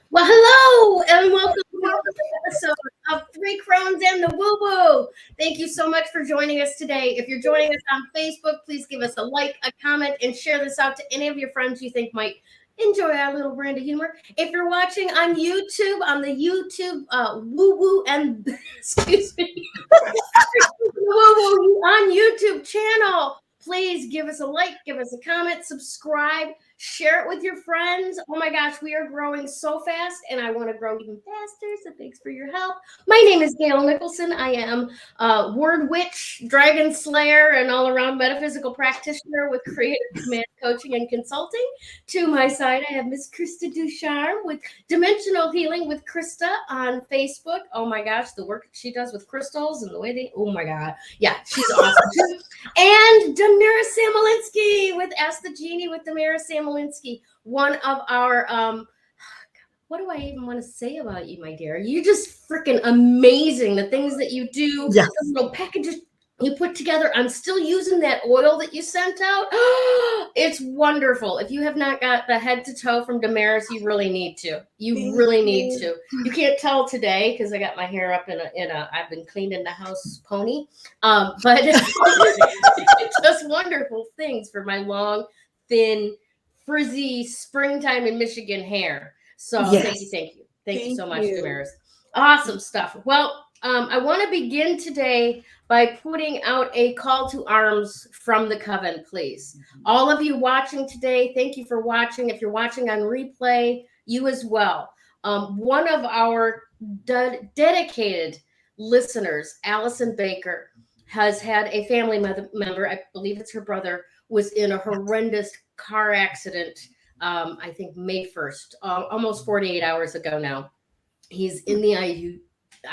Well, hello, and welcome to another episode of Three Crones and the Woo Woo. Thank you so much for joining us today. If you're joining us on Facebook, please give us a like, a comment, and share this out to any of your friends you think might enjoy our little brand of humor. If you're watching on YouTube, on the YouTube Woo Woo and excuse me, Woo Woo on YouTube channel, please give us a like, give us a comment, subscribe. Share it with your friends. Oh my gosh, we are growing so fast, and I want to grow even faster. So thanks for your help. My name is Gayle Nicholson. I am word witch, dragon slayer, and all-around metaphysical practitioner with creative command coaching and consulting. To my side, I have Miss Krista Ducharme with Dimensional Healing with Krista on Facebook. Oh my gosh, the work she does with crystals and the way they, oh my God. Yeah, she's awesome too. And Damaris Samolinski with Ask the Genie with Damaris Samolinski, one of our what do I even want to say about you, my dear? You're just freaking amazing. The things that you do, Yes. the little packages you put together. I'm still using that oil that you sent out. It's wonderful. If you have not got the head to toe from Damaris, you really need to. You really need to. You can't tell today because I got my hair up in a I've been cleaning the house pony. But it's just wonderful things for my long, thin, frizzy springtime in Michigan hair. So Yes. thank you so much, Damaris. Awesome stuff. Well, I want to begin today by putting out a call to arms from the Coven, please. All of you watching today, thank you for watching. If you're watching on replay, you as well. One of our dedicated listeners, Allison Baker, has had a family member, I believe it's her brother, was in a horrendous car accident. I think May 1st, almost 48 hours ago now. He's in the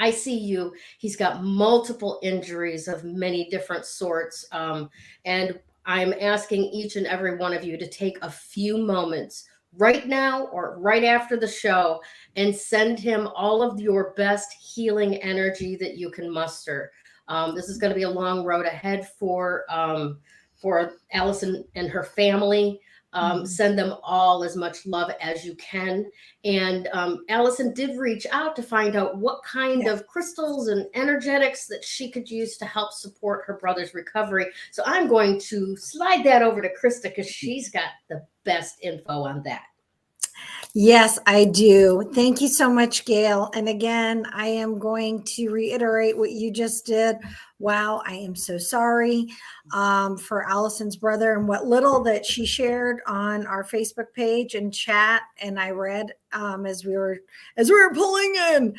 ICU. He's got multiple injuries of many different sorts. And I'm asking each and every one of you to take a few moments right now or right after the show and send him all of your best healing energy that you can muster. This is going to be a long road ahead for Allison and her family. Send them all as much love as you can. And Allison did reach out to find out what kind of crystals and energetics that she could use to help support her brother's recovery. So I'm going to slide that over to Krista because she's got the best info on that. Yes, I do. Thank you so much, Gayle. And again, I am going to reiterate what you just did. Wow, I am so sorry for Allison's brother and what little that she shared on our Facebook page and chat. And I read as we were pulling in,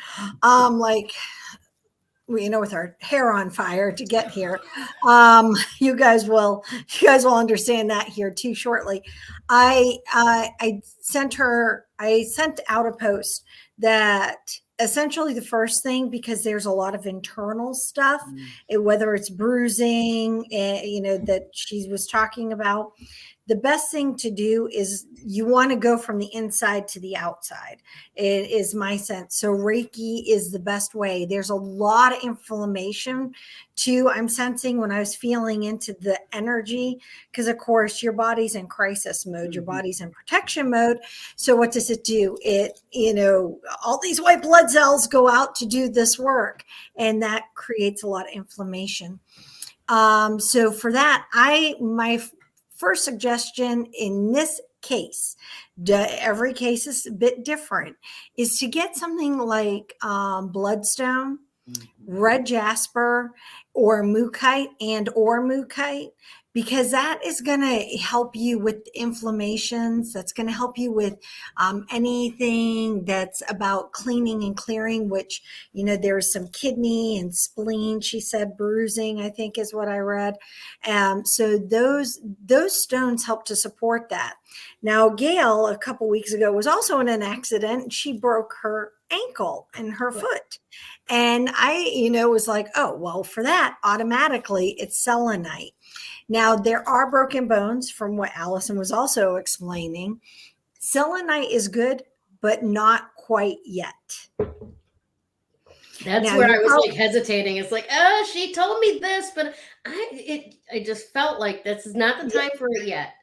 with our hair on fire to get here. You guys will understand that here too shortly. I sent out a post that essentially the first thing, because there's a lot of internal stuff, whether it's bruising, that she was talking about. The best thing to do is you want to go from the inside to the outside. It is my sense. So Reiki is the best way. There's a lot of inflammation too. I'm sensing when I was feeling into the energy, because of course your body's in crisis mode, your body's in protection mode. So what does it do? It, all these white blood cells go out to do this work, and that creates a lot of inflammation. So for that, my first suggestion in this case, every case is a bit different, is to get something like bloodstone, red jasper, or mookaite, because that is going to help you with inflammations. That's going to help you with anything that's about cleaning and clearing, which, there's some kidney and spleen, she said, bruising, I think is what I read. So those stones help to support that. Now, Gayle, a couple weeks ago, was also in an accident. She broke her ankle and her foot. And I, was like, oh, well, for that, automatically it's selenite. Now, there are broken bones, from what Allison was also explaining. Selenite is good, but not quite yet. That's where I was hesitating. It's like, oh, she told me this, but I just felt like this is not the time for it yet.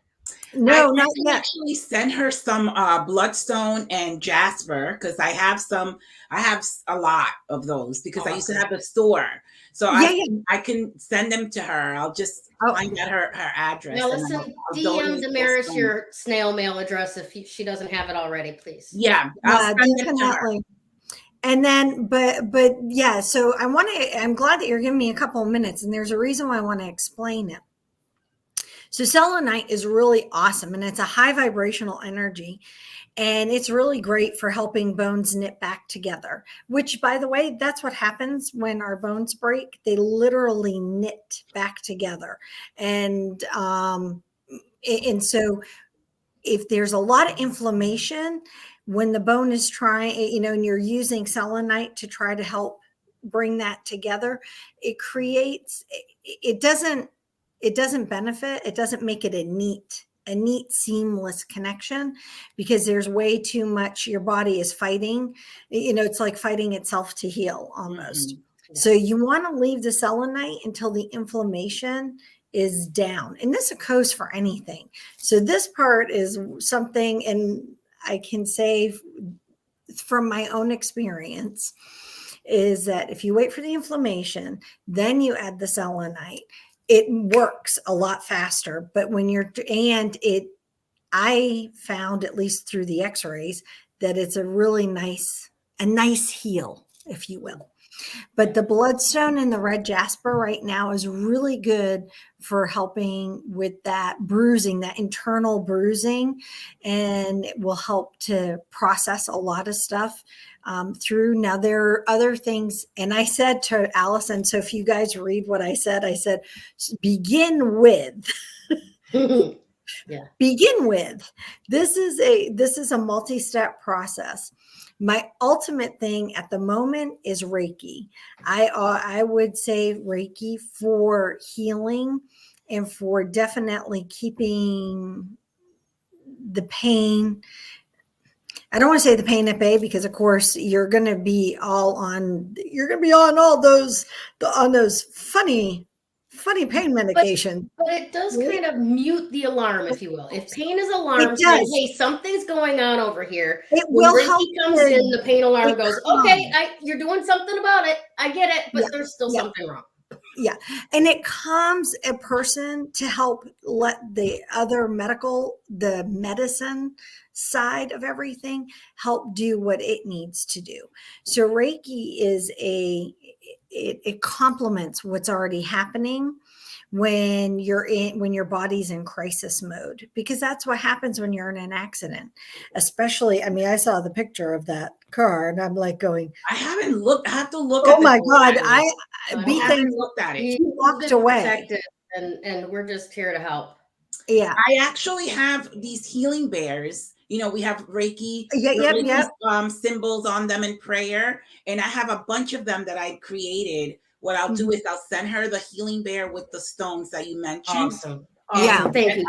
No, I not can yet. actually send her some bloodstone and jasper, because I have a lot of those, because I used to have a store. So I can send them to her. I'll just find out her address. Now and listen, I'll DM donate Damaris those. your snail mail address if she doesn't have it already, please. Yeah, I'll send them to her. And then, but yeah, so I'm glad that you're giving me a couple of minutes, and there's a reason why I want to explain it. So selenite is really awesome, and it's a high vibrational energy, and it's really great for helping bones knit back together, which, by the way, that's what happens when our bones break. They literally knit back together. And so if there's a lot of inflammation, when the bone is trying, and you're using selenite to try to help bring that together, it doesn't benefit. It doesn't make it a neat seamless connection, because there's way too much. Your body is fighting, it's like fighting itself to heal almost. Mm-hmm. So you want to leave the selenite until the inflammation is down. And this goes for anything. So this part is something, and I can say from my own experience, is that if you wait for the inflammation, then you add the selenite, it works a lot faster. But I found, at least through the x-rays, that it's a really nice heal, if you will. But the bloodstone and the red jasper right now is really good for helping with that bruising, that internal bruising, and it will help to process a lot of stuff through. Now, there are other things, and I said to Allison, so if you guys read what I said begin with. Yeah. Begin with. This is a multi-step process. My ultimate thing at the moment is Reiki. I would say Reiki for healing and for definitely keeping the pain. I don't want to say the pain at bay, because of course you're going to be on all those funny pain medication. But it does kind of mute the alarm, if you will. If pain is alarm saying, hey, something's going on over here, it will help. Reiki comes in, the pain alarm goes, okay, you're doing something about it. I get it, but there's still something wrong. Yeah. And it calms a person to help let the other the medicine side of everything help do what it needs to do. So Reiki it complements what's already happening when your body's in crisis mode, because that's what happens when you're in an accident. Especially, I saw the picture of that car and I'm like going, I haven't looked. I have to look. Oh my God. I haven't looked at it. He walked away. And we're just here to help. Yeah. I actually have these healing bears. We have Reiki, symbols on them in prayer. And I have a bunch of them that I created. What I'll do is I'll send her the healing bear with the stones that you mentioned. Awesome. Yeah. Thank you.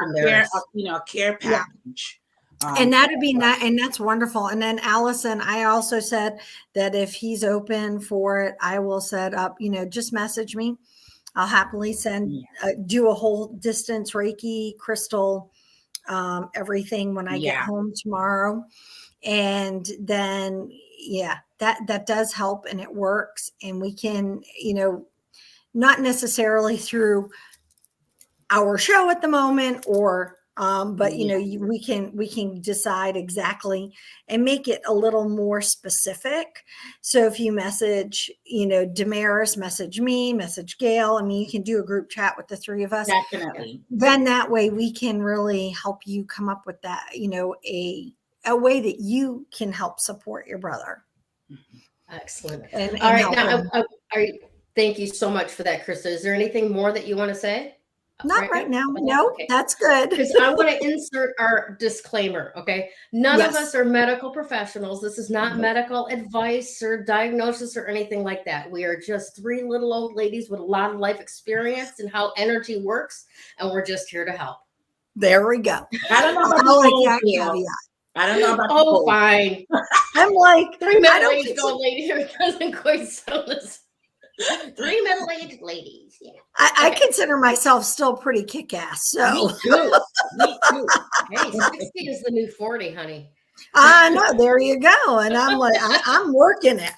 A care package. Yeah. And that'd be and that's wonderful. And then Allison, I also said that if he's open for it, I will set up, just message me. I'll happily do a whole distance Reiki, crystal, everything when I get home tomorrow. And then, that does help, and it works. And we can, not necessarily through our show at the moment, or but we can decide exactly and make it a little more specific. So if you message, Damaris, message me, message Gayle. You can do a group chat with the three of us. Definitely. Then that way we can really help you come up with that, a way that you can help support your brother. Excellent. All right. Now, thank you so much for that, Krista. Is there anything more that you want to say? Not right now. No, okay. That's good. Because I want to insert our disclaimer, okay? None of us are medical professionals. This is not medical advice or diagnosis or anything like that. We are just three little old ladies with a lot of life experience and how energy works, and we're just here to help. There we go. I don't know I don't know about fine. I'm like 3 middle-aged old ladies who doesn't quite sound this. 3 middle-aged ladies. Yeah. I consider myself still pretty kick-ass. So Me too. Hey, 60 is the new 40, honey. I know. There you go. And I'm like, I'm working it.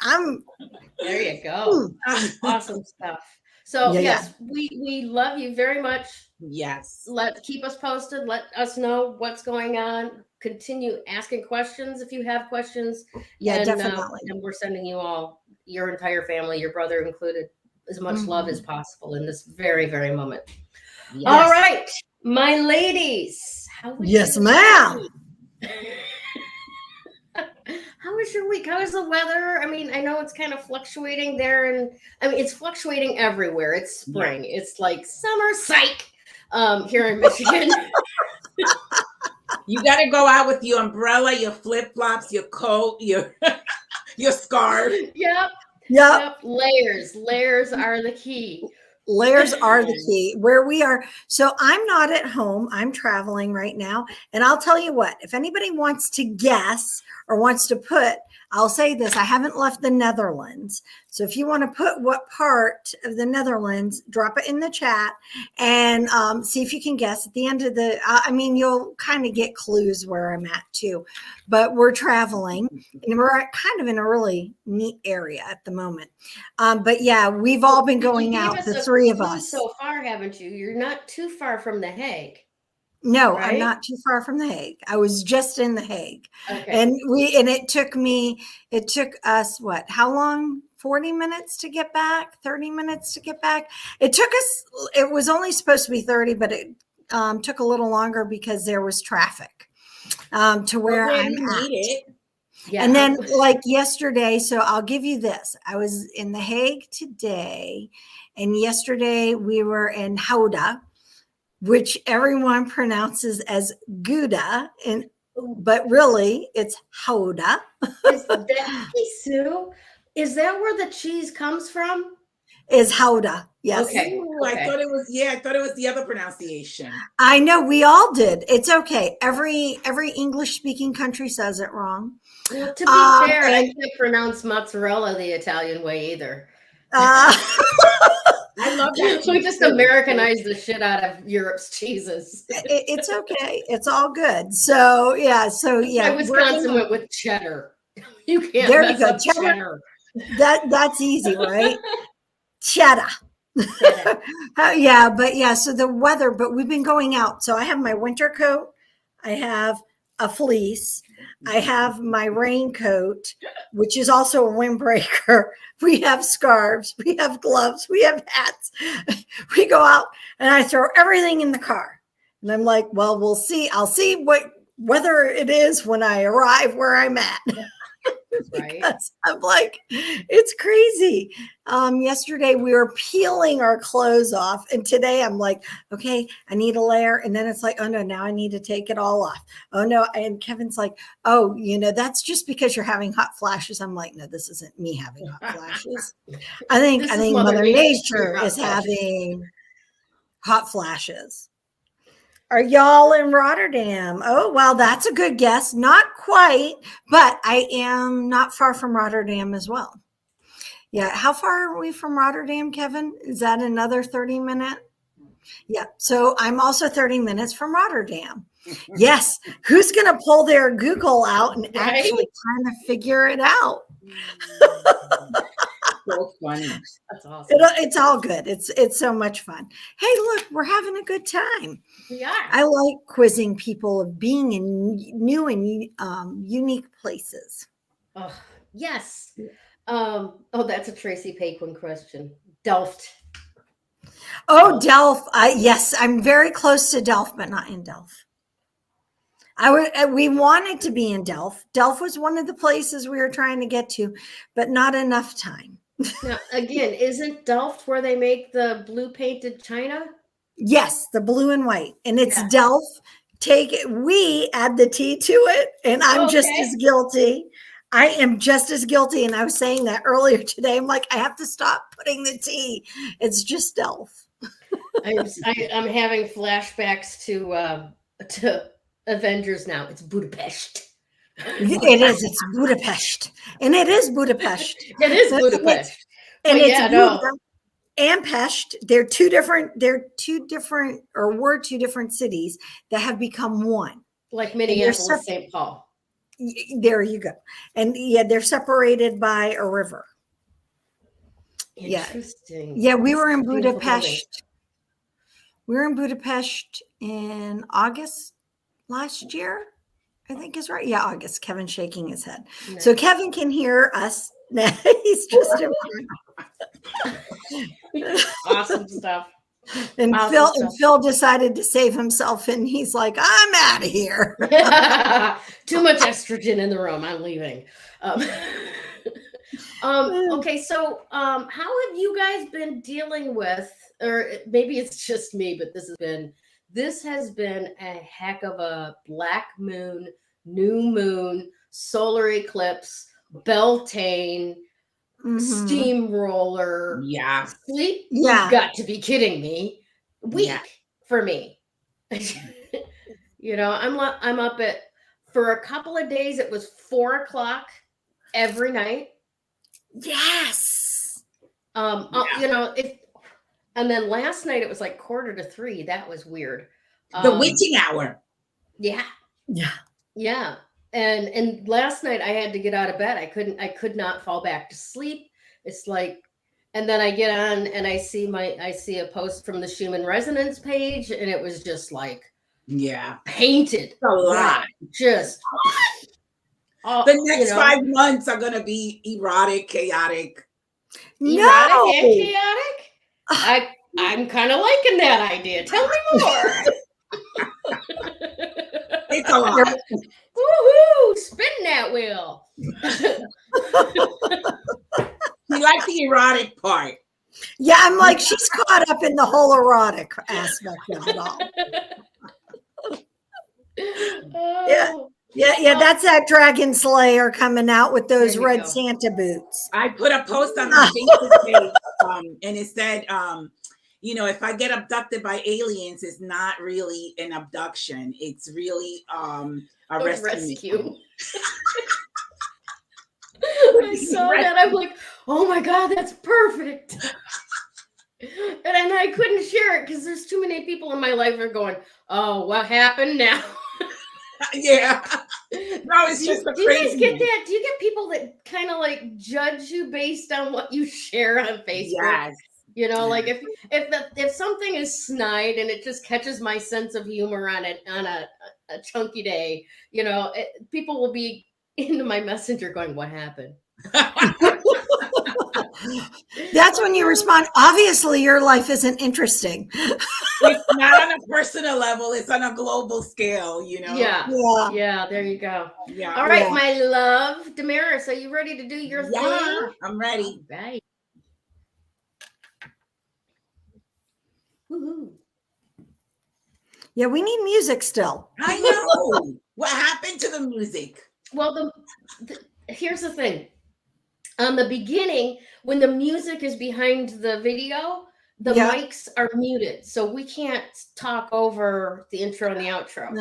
There you go. Awesome stuff. So yes, we love you very much. Yes. Keep us posted. Let us know what's going on. Continue asking questions if you have questions. Yeah, definitely. And we're sending you all, your entire family, your brother included, as much love as possible in this very, very moment. Yes. All right, my ladies. Yes, ma'am. How was your week? How is the weather? I mean, I know it's kind of fluctuating there, and I mean, it's fluctuating everywhere. It's spring. Yeah. It's like summer, psych, here in Michigan. You got to go out with your umbrella, your flip-flops, your coat, your scarf. Yep. Layers are the key. Layers are the key where we are. So I'm not at home. I'm traveling right now. And I'll tell you what, if anybody wants to guess or wants to put, I'll say this, I haven't left the Netherlands. So if you want to put what part of the Netherlands, drop it in the chat and see if you can guess at the end of the, I mean, you'll kind of get clues where I'm at too, but we're traveling and we're kind of in a really neat area at the moment. But yeah, we've all been going out, the three of us. So far, haven't you? You're not too far from The Hague. No, right? I'm not too far from The Hague. I was just in The Hague. Okay. And it took us what? How long? 40 minutes to get back, 30 minutes to get back. It was only supposed to be 30, but it took a little longer because there was traffic to where I'm at. Yeah. And then like yesterday, so I'll give you this. I was in The Hague today, and yesterday we were in Gouda, which everyone pronounces as Gouda, but really it's Gouda. Is that where the cheese comes from? Is Gouda, yes. Okay. Ooh, okay. I thought it was the other pronunciation. I know, we all did. It's okay. Every English-speaking country says it wrong. Well, to be fair, I can't pronounce mozzarella the Italian way either. I love that. We just Americanized the shit out of Europe's cheeses. It's okay. It's all good. So yeah. Wisconsin went with cheddar. You can't. There you go. Cheddar. That's easy, right? Cheddar. Yeah. So the weather, but we've been going out. So I have my winter coat. I have a fleece. I have my raincoat, which is also a windbreaker. We have scarves. We have gloves. We have hats. We go out and I throw everything in the car. And I'm like, well, we'll see. I'll see what weather it is when I arrive where I'm at. Right. I'm like, it's crazy. Yesterday we were peeling our clothes off, and today I'm like, okay, I need a layer, and then it's like, oh no, now I need to take it all off. Oh no, and Kevin's like, oh, that's just because you're having hot flashes. I'm like, no, this isn't me having hot flashes. I think Mother Nature is having hot flashes. Are y'all in Rotterdam? Oh, well, that's a good guess. Not quite, but I am not far from Rotterdam as well. Yeah. How far are we from Rotterdam, Kevin? Is that another 30 minutes? Yeah. So I'm also 30 minutes from Rotterdam. Yes. Who's going to pull their Google out and actually kind of figure it out? So funny. That's awesome. It's all good. It's so much fun. Hey, look, we're having a good time. We are. I like quizzing people of being in new and unique places. Oh, yes. That's a Tracy Paquin question. Delft. Oh, Delft. Yes, I'm very close to Delft, but not in Delft. We wanted to be in Delft. Delft was one of the places we were trying to get to, but not enough time. Now, again, isn't Delft where they make the blue painted china? Yes, the blue and white. And it's Delft. We add the T to it, and I'm just as guilty. I am just as guilty. And I was saying that earlier today. I'm like, I have to stop putting the T. It's just Delft. I'm having flashbacks to Avengers now. It's Budapest. It is. It's Budapest. And it is Budapest. It is Budapest. And it's and Pest. They're two different, or were two different cities that have become one. Like Minneapolis, St. Paul. There you go. And yeah, they're separated by a river. Interesting. Yeah, we were in Budapest. We were in Budapest in August last year, I think is right. Yeah, August. Kevin's shaking his head. Nice. So Kevin can hear us. He's just awesome stuff. And Phil decided to save himself, and he's like, "I'm out of here." Too much estrogen in the room. I'm leaving. Okay, so how have you guys been dealing with, or maybe it's just me, but this has been a heck of a black moon, new moon, solar eclipse, Beltane, steamroller, sleep. You've got to be kidding me. Week for me. You know, I'm up at, for a couple of days it was 4:00 every night. Yes. You know, and then last night it was like 2:45. That was weird. The witching hour. Yeah. And last night I had to get out of bed. I could not fall back to sleep. It's like, and then I get on and I see a post from the Schumann Resonance page, and it was just like, painted a lot. Just the next 5 months are gonna be erotic, chaotic. Erotic and chaotic? I'm kind of liking that idea. Tell me more. It's a lot. Woohoo! Spin that wheel. You like the erotic part. Yeah, I'm like, she's caught up in the whole erotic aspect of it all. Yeah, that's that Dragon Slayer coming out with those red Santa boots. I put a post on my Facebook page, and it said, you know, if I get abducted by aliens, it's not really an abduction. It's really a rescue. I saw that. I'm like, oh my God, that's perfect. And I couldn't share it because there's too many people in my life that are going, oh, what happened now? Yeah. No, it's just do you guys get that? Do you get people that kind of like judge you based on what you share on Facebook? Yes. You know, like if something is snide and it just catches my sense of humor on a chunky day, you know, people will be into my messenger going, what happened? That's when you respond, obviously your life isn't interesting. It's not on a personal level, it's on a global scale, you know? Yeah, there you go. Yeah. All right, my love. Damaris, are you ready to do your thing? I'm ready. Right. Woohoo. Yeah, we need music still. I know. What happened to the music? Well, here's the thing. On the beginning, when the music is behind the video, the mics are muted, so we can't talk over the intro and the outro.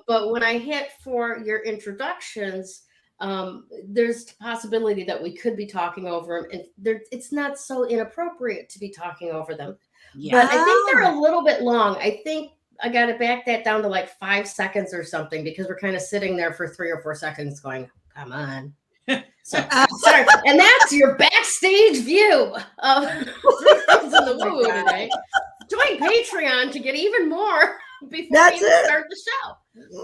But when I hit for your introductions, there's the possibility that we could be talking over them, and it's not so inappropriate to be talking over them. But I think they're a little bit long. I think I got to back that down to like 5 seconds or something, because we're kind of sitting there for 3 or 4 seconds going, come on. So sorry. And that's your backstage view of Three Things in the Woo today. Join Patreon to get even more before we start the show.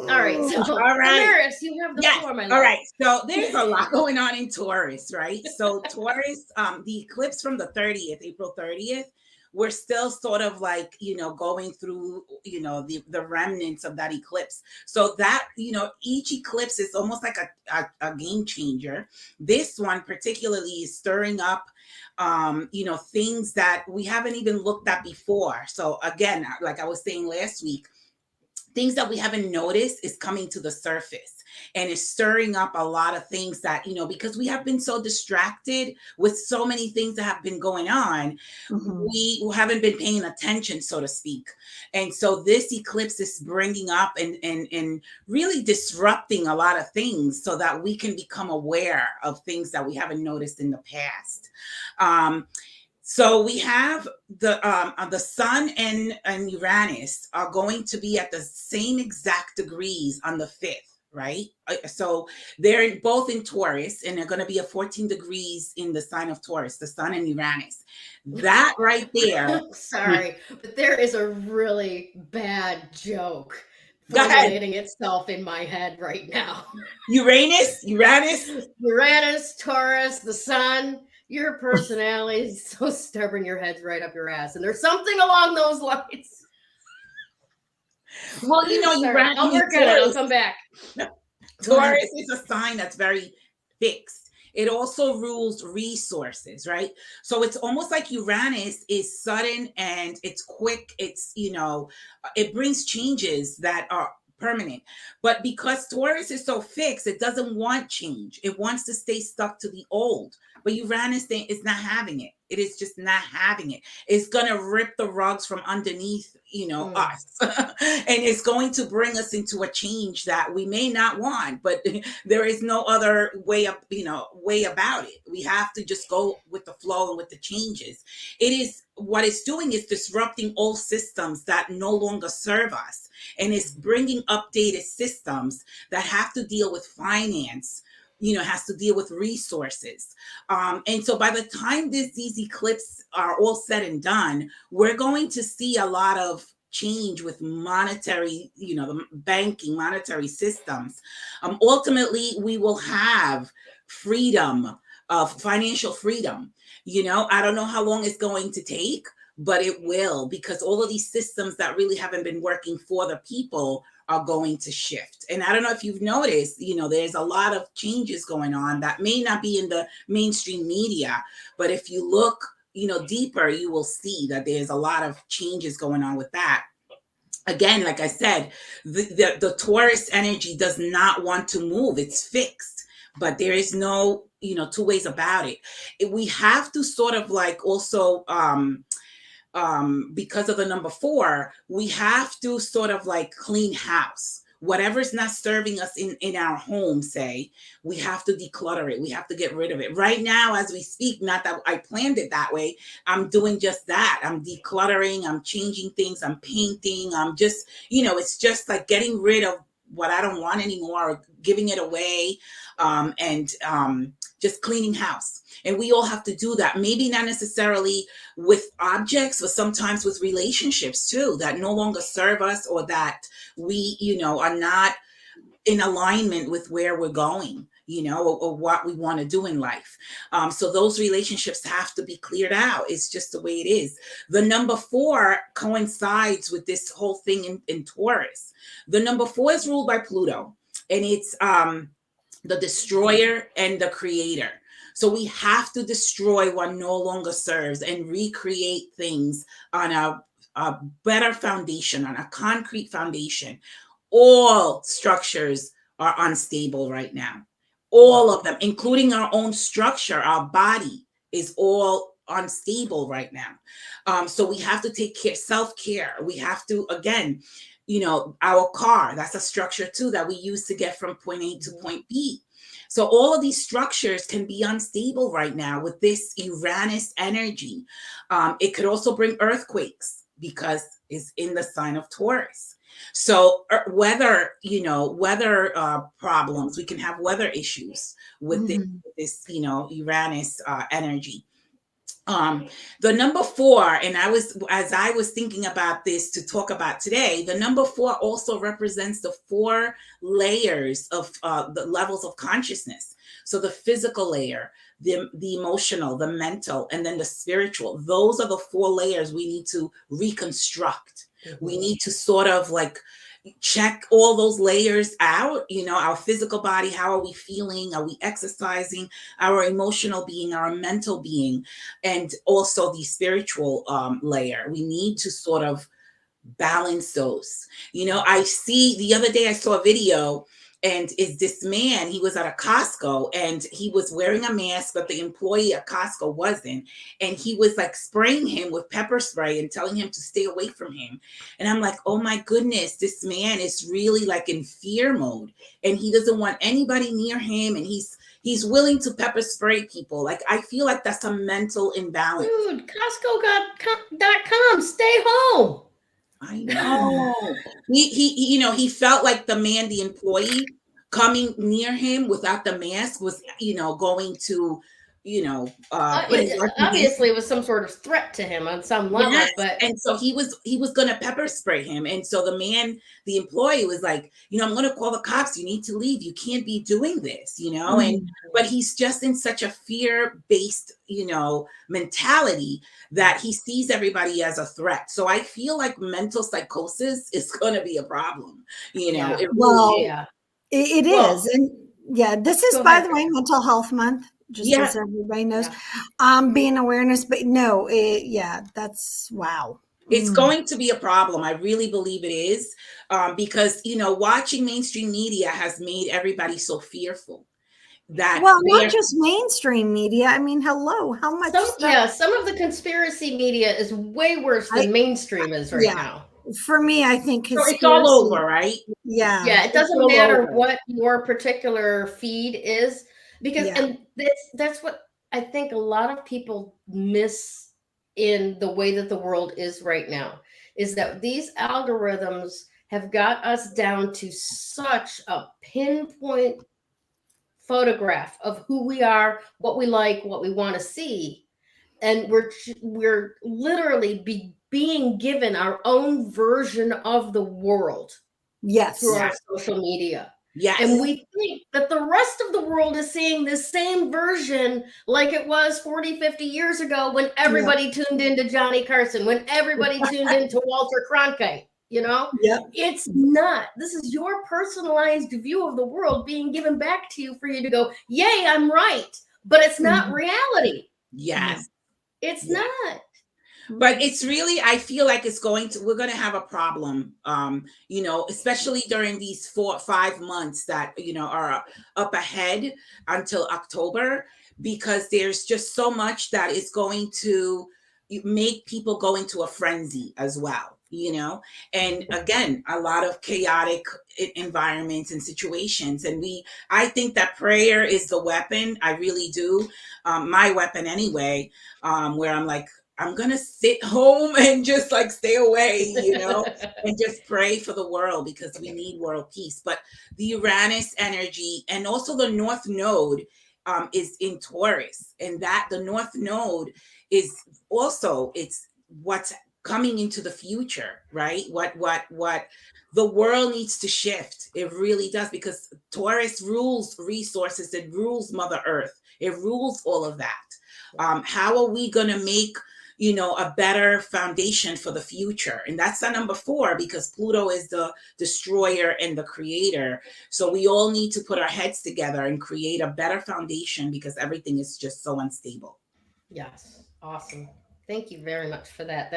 All right. So Damaris, you have the floor, my love. All right. So there's a lot going on in Taurus, right? So Taurus, the eclipse from the 30th, April 30th, we're still sort of like, you know, going through, you know, the remnants of that eclipse. So that, you know, each eclipse is almost like a game changer. This one particularly is stirring up, you know, things that we haven't even looked at before. So again, like I was saying last week, things that we haven't noticed is coming to the surface. And it's stirring up a lot of things that, you know, because we have been so distracted with so many things that have been going on, we haven't been paying attention, so to speak. And so this eclipse is bringing up and really disrupting a lot of things so that we can become aware of things that we haven't noticed in the past. So we have the sun and Uranus are going to be at the same exact degrees on the 5th, right? So they're both in Taurus, and they're going to be at 14 degrees in the sign of Taurus, the sun and Uranus. That right there. Sorry, but there is a really bad joke formulating itself in my head right now. Uranus, Taurus, the sun. Your personality is so stubborn, your head's right up your ass. And there's something along those lines. Well, Uranus, I'll work on it. I'll come back. Taurus is a sign that's very fixed. It also rules resources, right? So it's almost like Uranus is sudden and it's quick. It's, it brings changes that are permanent. But because Taurus is so fixed, it doesn't want change. It wants to stay stuck to the old. But Uranus is not having it. It is just not having it. It's going to rip the rugs from underneath, us. And it's going to bring us into a change that we may not want, but there is no other way up, way about it. We have to just go with the flow and with the changes. What it's doing is disrupting old systems that no longer serve us. And it's bringing updated systems that have to deal with finance, has to deal with resources. And so by the time these eclipses are all said and done, we're going to see a lot of change with monetary, the banking, monetary systems. Ultimately, we will have freedom, financial freedom. I don't know how long it's going to take, but it will, because all of these systems that really haven't been working for the people are going to shift. And I don't know if you've noticed, there's a lot of changes going on that may not be in the mainstream media, but if you look, deeper, you will see that there's a lot of changes going on with that. Again, like I said, the Taurus energy does not want to move. It's fixed, but there is no, two ways about it. We have to sort of like also, because of the number 4, we have to sort of like clean house. Whatever's not serving us in our home, say, we have to declutter it. We have to get rid of it. Right now, as we speak, not that I planned it that way, I'm doing just that. I'm decluttering, I'm changing things, I'm painting, I'm just, it's just like getting rid of what I don't want anymore, giving it away, and just cleaning house. And we all have to do that. Maybe not necessarily with objects, but sometimes with relationships too, that no longer serve us, or that we, are not in alignment with where we're going, or what we want to do in life. So those relationships have to be cleared out. It's just the way it is. The number 4 coincides with this whole thing in Taurus. The number 4 is ruled by Pluto, and it's the destroyer and the creator. So we have to destroy what no longer serves and recreate things on a better foundation, on a concrete foundation. All structures are unstable right now. All of them, including our own structure, our body is all unstable right now. So we have to take care, self-care. We have to, again, our car, that's a structure too that we use to get from point A to point B. So all of these structures can be unstable right now with this Uranus energy. It could also bring earthquakes because it's in the sign of Taurus. So weather problems, we can have weather issues with this Uranus energy. The number 4, and as I was thinking about this to talk about today, the number 4 also represents the 4 layers of the levels of consciousness. So the physical layer, the emotional, the mental, and then the spiritual. Those are the 4 layers we need to reconstruct. We need to sort of like check all those layers out, our physical body, how are we feeling? Are we exercising? Our emotional being, our mental being, and also the spiritual layer. We need to sort of balance those. The other day I saw a video And is this man, he was at a Costco and he was wearing a mask, but the employee at Costco wasn't. And he was like spraying him with pepper spray and telling him to stay away from him. And I'm like, oh my goodness, this man is really like in fear mode and he doesn't want anybody near him. And he's willing to pepper spray people. Like, I feel like that's a mental imbalance. Dude, Costco.com, stay home. I know. He felt like the man, the employee coming near him without the mask was, going to, obviously it was some sort of threat to him on some level. Yes. But and so he was going to pepper spray him. And so the man, the employee was like, I'm going to call the cops. You need to leave. You can't be doing this, but he's just in such a fear-based, mentality that he sees everybody as a threat. So I feel like mental psychosis is going to be a problem, Yeah. It is. And yeah, this is, by the way, Mental Health Month. Just as everybody knows, being awareness, but no, that's wow. It's going to be a problem. I really believe it is, because, watching mainstream media has made everybody so fearful. Not just mainstream media. I mean, hello, how much? Some of the conspiracy media is way worse than mainstream is right now. For me, I think it's all over, right? Yeah. It doesn't matter what your particular feed is. Because and that's what I think a lot of people miss in the way that the world is right now, is that these algorithms have got us down to such a pinpoint photograph of who we are, what we like, what we want to see. And we're literally being given our own version of the world through our social media. Yes. And we think that the rest of the world is seeing the same version like it was 40, 50 years ago when everybody tuned into Johnny Carson, when everybody tuned into Walter Cronkite, It's not. This is your personalized view of the world being given back to you for you to go, yay, I'm right. But it's not reality. Yes. It's not. But it's really, I feel like we're going to have a problem, especially during these 4 or 5 months that, are up ahead until October, because there's just so much that is going to make people go into a frenzy as well, and again, a lot of chaotic environments and situations. And I think that prayer is the weapon. I really do. My weapon anyway, where I'm like, I'm going to sit home and just like stay away, and just pray for the world, because we need world peace. But the Uranus energy and also the North Node is in Taurus, and that the North Node is also, it's what's coming into the future, right? What the world needs to shift. It really does, because Taurus rules resources. It rules Mother Earth. It rules all of that. How are we going to make a better foundation for the future? And that's the number 4, because Pluto is the destroyer and the creator. So we all need to put our heads together and create a better foundation, because everything is just so unstable. Yes. Awesome. Thank you very much for that.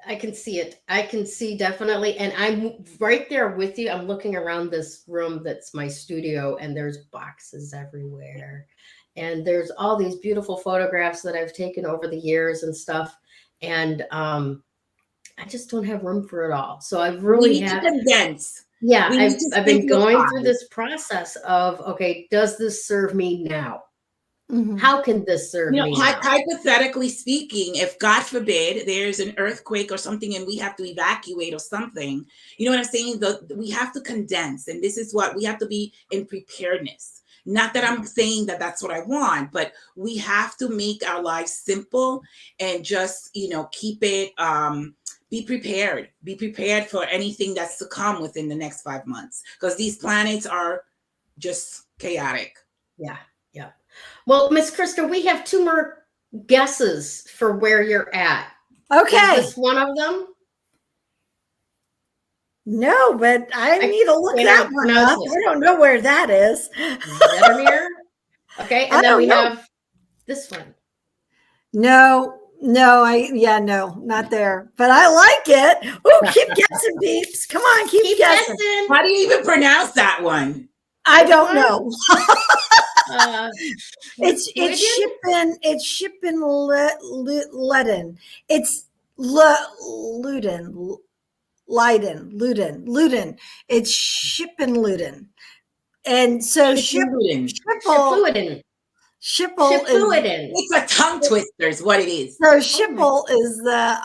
I can see it. I can see definitely. And I'm right there with you. I'm looking around this room that's my studio, and there's boxes everywhere. And there's all these beautiful photographs that I've taken over the years and stuff. And I just don't have room for it all. So I've really had to condense. Yeah, I've been going through this process of, okay, does this serve me now? Mm-hmm. How can this serve me now? Hypothetically speaking, if God forbid there's an earthquake or something and we have to evacuate or something, you know what I'm saying? We have to condense. And this is what we have to be in preparedness. Not that I'm saying that that's what I want, but we have to make our lives simple and just, keep it, be prepared for anything that's to come within the next 5 months, because these planets are just chaotic. Yeah. Yeah. Well, Miss Krista, we have 2 more guesses for where you're at. Okay. Is this one of them? No, but I need to look that one up. I don't know where that is. Larimar? Okay, and then we have this one. No, No, no, not there. But I like it. Oh, keep guessing, peeps. Come on, keep guessing. How do you even pronounce that one? I don't know. It's shipping Luden. It's Luden. It's shipping Luden. And so Shipple. It's a tongue twister is what it is. So Schiphol is the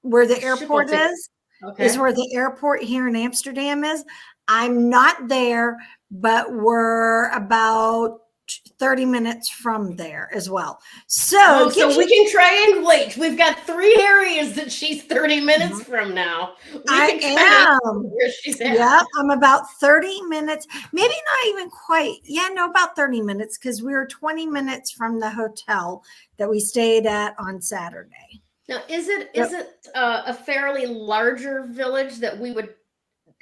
where the airport is. Okay. Is where the airport here in Amsterdam is. I'm not there, but we're about 30 minutes from there as well. So, so we can triangulate. We've got 3 areas that she's 30 minutes from now. I am. Where she's at. Yeah, I'm about 30 minutes, maybe not even quite. Yeah, no, about 30 minutes because we were 20 minutes from the hotel that we stayed at on Saturday. Now, is it a fairly larger village that we would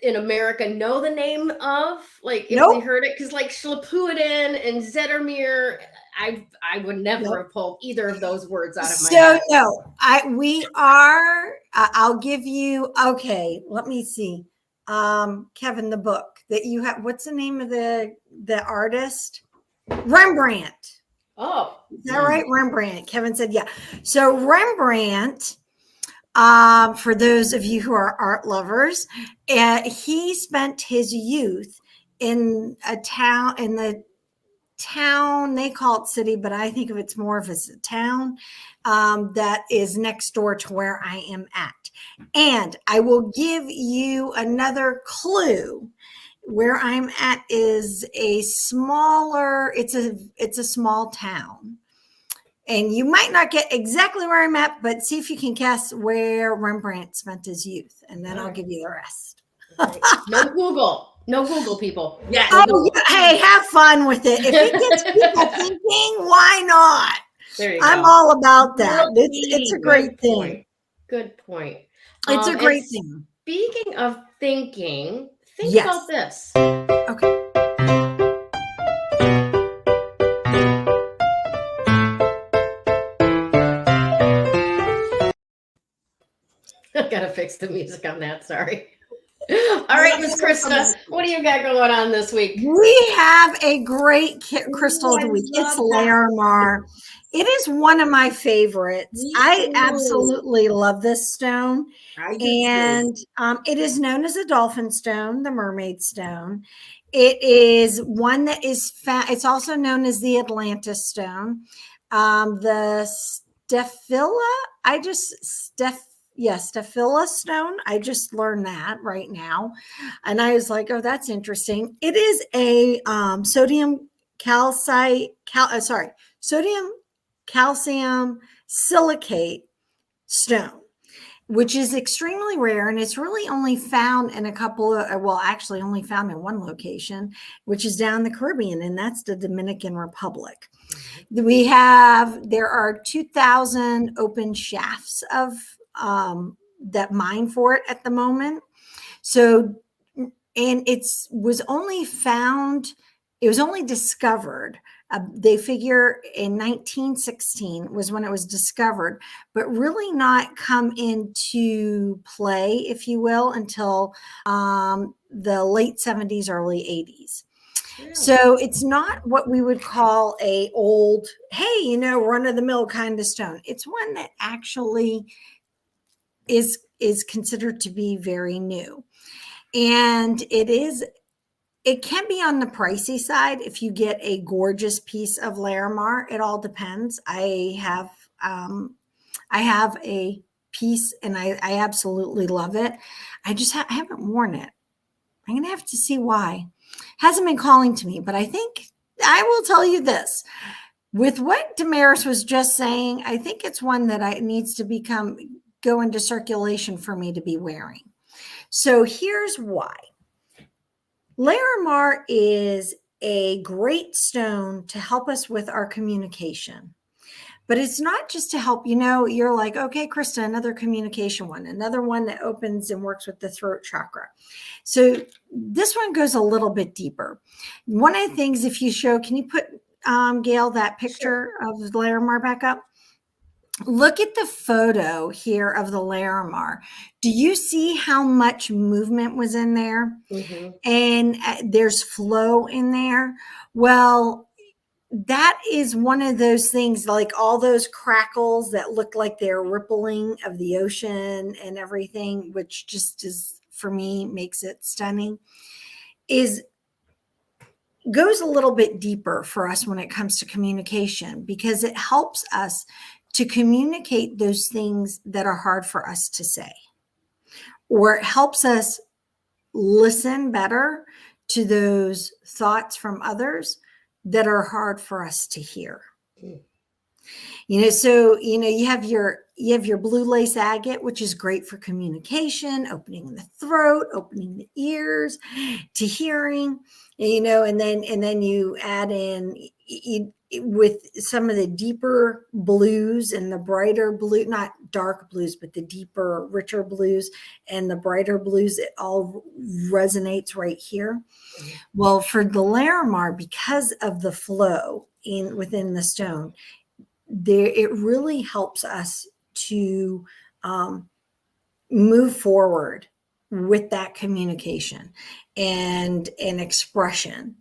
in America know the name of? Like if we heard it, because like Schlapuiden and Zettermeer, I would never have pulled either of those words out of my head. We are. I'll give you. Okay, let me see. Kevin, the book that you have. What's the name of the artist? Rembrandt. Oh, is that right? Rembrandt. Kevin said, yeah. So Rembrandt. For those of you who are art lovers, he spent his youth in the town, they call it city, but I think of it's more of as a town that is next door to where I am at. And I will give you another clue. Where I'm at is it's a small town. And you might not get exactly where I'm at, but see if you can guess where Rembrandt spent his youth. And then I'll give you the rest. No Google, people. Yeah. Hey, have fun with it. If it gets people thinking, why not? There you go. I'm all about that. It's a great thing. Good point. It's a great thing. Speaking of thinking, think about this. Okay. I gotta fix the music on that. Sorry. All right, Miss Krista, what do you got going on this week? We have a great crystal of the week. It's Larimar. It is one of my favorites. I absolutely love this stone. And it is known as a dolphin stone, the mermaid stone. It is one that is found. It's also known as the Atlantis stone. The Stephilla stone. I just learned that right now. And I was like, oh, that's interesting. It is a sodium calcium silicate stone, which is extremely rare. And it's really only found in only found in one location, which is down in the Caribbean, and that's the Dominican Republic. There are 2,000 open shafts of that mine for it at the moment. So, and it was only discovered. They figure in 1916 was when it was discovered, but really not come into play, if you will, until the late 70s, early 80s. Yeah. So it's not what we would call a old, run of the mill kind of stone. It's one that actually is considered to be very new. And it can be on the pricey side if you get a gorgeous piece of Larimar. It all depends. I have a piece and I absolutely love it. I haven't worn it. I'm going to have to see why. Hasn't been calling to me, but I think I will tell you this. With what Damaris was just saying, I think it's one that needs to go into circulation for me to be wearing. So here's why. Larimar is a great stone to help us with our communication. But it's not just to help, you're like, okay, Krista, another communication one, another one that opens and works with the throat chakra. So this one goes a little bit deeper. One of the things, if you show, can you put, Gayle, that picture of Larimar back up? look at the photo here of the Larimar. Do you see how much movement was in there? Mm-hmm. And there's flow in there. Well, that is one of those things, like all those crackles that look like they're rippling of the ocean and everything, which just is, for me, makes it stunning, goes a little bit deeper for us when it comes to communication, because it helps us to communicate those things that are hard for us to say, or it helps us listen better to those thoughts from others that are hard for us to hear. So you have your blue lace agate, which is great for communication, opening the throat, opening the ears to hearing, and then you add in with some of the deeper blues and the brighter blue, not dark blues, but the deeper, richer blues and the brighter blues. It all resonates right here. Well, for the Larimar, because of the flow within the stone, it really helps us to move forward with that communication and expression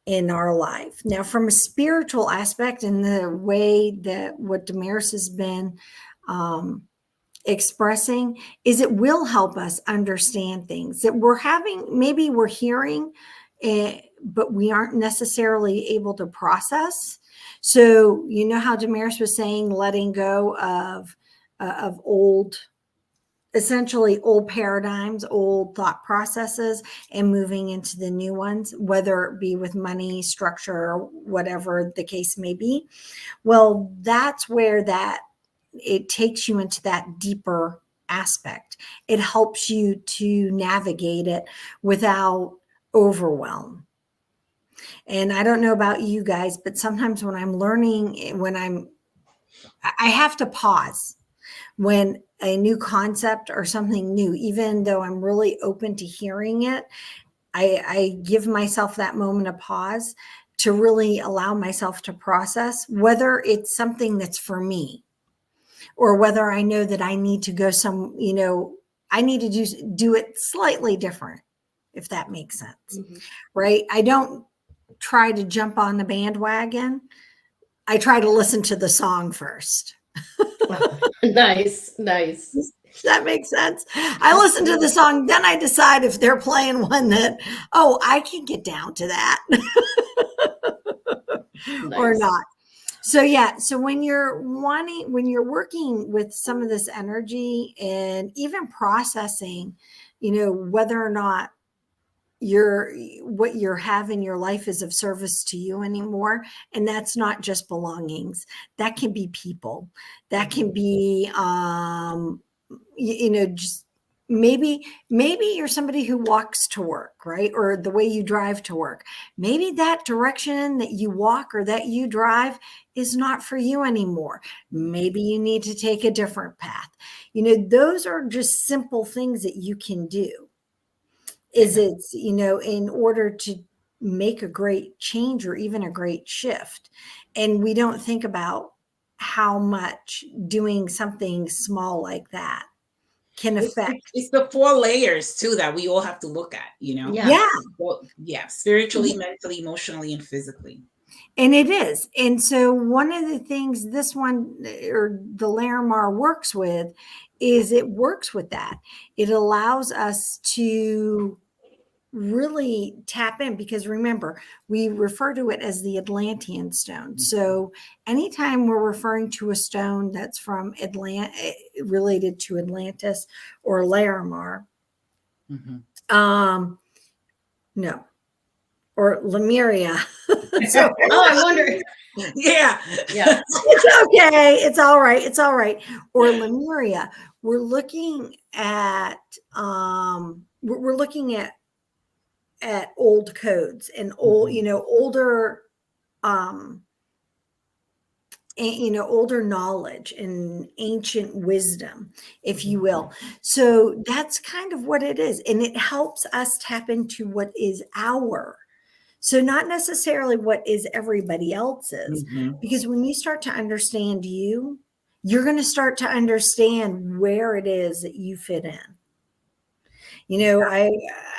in our life. Now, from a spiritual aspect, and the way that what Damaris has been expressing, is it will help us understand things that maybe we're hearing, but we aren't necessarily able to process. So, how Damaris was saying, letting go of essentially old paradigms, old thought processes, and moving into the new ones, whether it be with money, structure, or whatever the case may be. Well, that's where it takes you into that deeper aspect. It helps you to navigate it without overwhelm. And I don't know about you guys, but sometimes when I'm learning, I have to pause when a new concept or something new, even though I'm really open to hearing it, I give myself that moment of pause to really allow myself to process whether it's something that's for me, or whether I know that I need to go I need to do it slightly different, if that makes sense. Mm-hmm. Right? I don't try to jump on the bandwagon. I try to listen to the song first. Nice. Does that make sense? I listen to the song, then I decide if they're playing one that, I can get down to that or not. So yeah, so when you're working with some of this energy and even processing, whether or not what you have in your life is of service to you anymore. And that's not just belongings. That can be people. That can be, just maybe you're somebody who walks to work, right? Or the way you drive to work. Maybe that direction that you walk or that you drive is not for you anymore. Maybe you need to take a different path. Those are just simple things that you can do. In order to make a great change or even a great shift. And we don't think about how much doing something small like that can affect. It's the 4 layers too that we all have to look at, Yeah. Well, yeah. Spiritually, mentally, emotionally, and physically. And it is. And so one of the things this one, or the Larimar, works with is it works with that. It allows us to really tap in, because remember, we refer to it as the Atlantis Stone. So anytime we're referring to a stone that's from related to Atlantis or Larimar, no, or Lemuria. So, I wonder. Yeah. It's okay. It's all right. Or Lemuria. We're looking at old codes and older older knowledge and ancient wisdom, if you will. So that's kind of what it is. And it helps us tap into what is so not necessarily what is everybody else's, because when you start to understand you, you're going to start to understand where it is that you fit in. You know,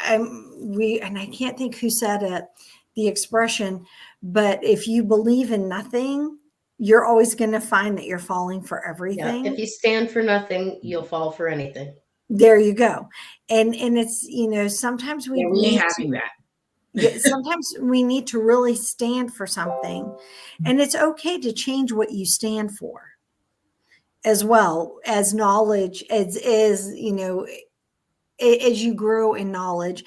and I can't think who said it, the expression, but if you believe in nothing, you're always going to find that you're falling for everything. Yeah. If you stand for nothing, you'll fall for anything. There you go. And it's, you know, sometimes we ain't having that. Sometimes we need to really stand for something, and it's okay to change what you stand for as well as knowledge, as you know, as you grow in knowledge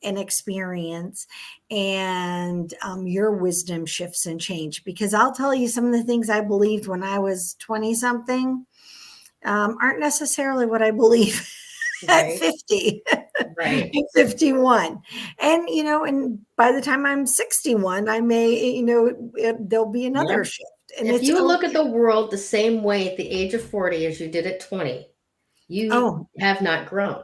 and experience, and your wisdom shifts and change. Because I'll tell you, some of the things I believed when I was 20 something aren't necessarily what I believe at 50, right. 51. And, you know, and by the time I'm 61, I may, you know, there'll be another shift. And if you look at the world the same way at the age of 40 as you did at 20, you have not grown.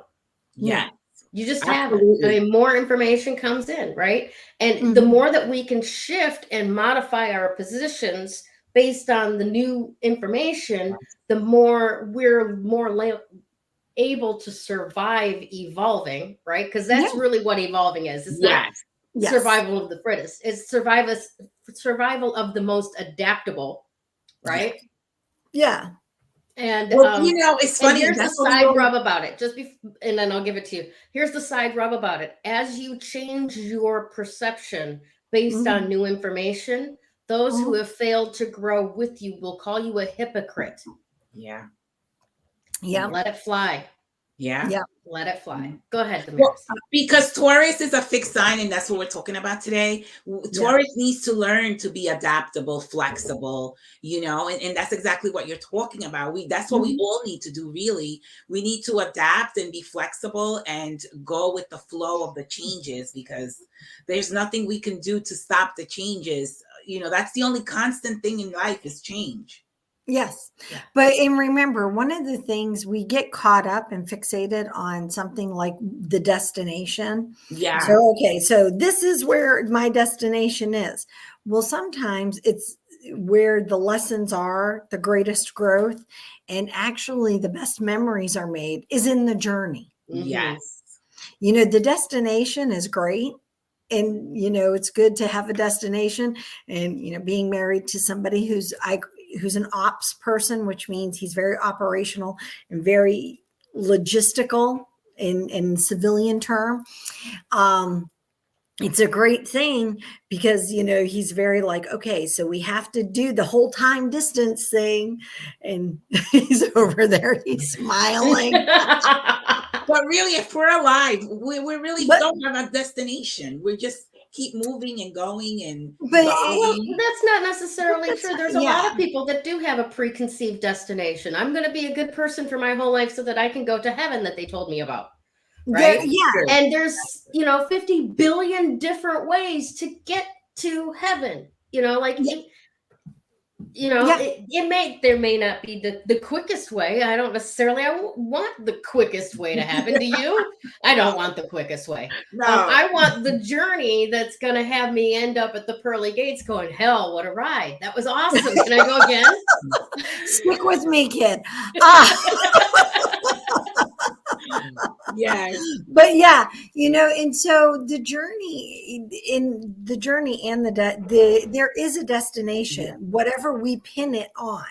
Yeah. You just haven't. I mean, more information comes in, right? And the more that we can shift and modify our positions based on the new information, the more we're more able to survive evolving, right? Because that's really what evolving is. It's not survival of the fittest. It's survival of the most adaptable, right? Yeah. And well, you know, it's funny. Here's the side rub about it. And then I'll give it to you. Here's the side rub about it. As you change your perception based on new information, those who have failed to grow with you will call you a hypocrite. Yeah. Yeah. Let it fly. Yeah. Yeah. Let it fly. Go ahead, Damaris. Well, because Taurus is a fixed sign, and that's what we're talking about today. Taurus needs to learn to be adaptable, flexible, you know, and that's exactly what you're talking about. That's what we all need to do, really. We need to adapt and be flexible and go with the flow of the changes, because there's nothing we can do to stop the changes. You know, that's the only constant thing in life is change. Yes. But and remember, one of the things, we get caught up and fixated on something like the destination. Yeah. So, okay, so this is where my destination is. Well, sometimes it's where the lessons are, the greatest growth, and actually the best memories are made is in the journey. Yes. You know, the destination is great. And, you know, it's good to have a destination, and, you know, being married to somebody who's an ops person, which means he's very operational and very logistical in civilian term. It's a great thing because, you know, he's very like, okay, so we have to do the whole time distance thing. And he's over there, he's smiling. But really, if we're alive, we really don't have a destination. We just keep moving and going. And that's not necessarily true. There's a lot of people that do have a preconceived destination. I'm going to be a good person for my whole life so that I can go to heaven that they told me about. Right. And there's, you know, 50 billion different ways to get to heaven, you know, like, you know, there may not be the quickest way. I don't necessarily want the quickest way to heaven. Do you? I don't want the quickest way. No. I want the journey that's going to have me end up at the pearly gates going, hell, what a ride. That was awesome. Can I go again? Stick with me, kid. Yes. But yeah, you know, and so the journey and there is a destination, whatever we pin it on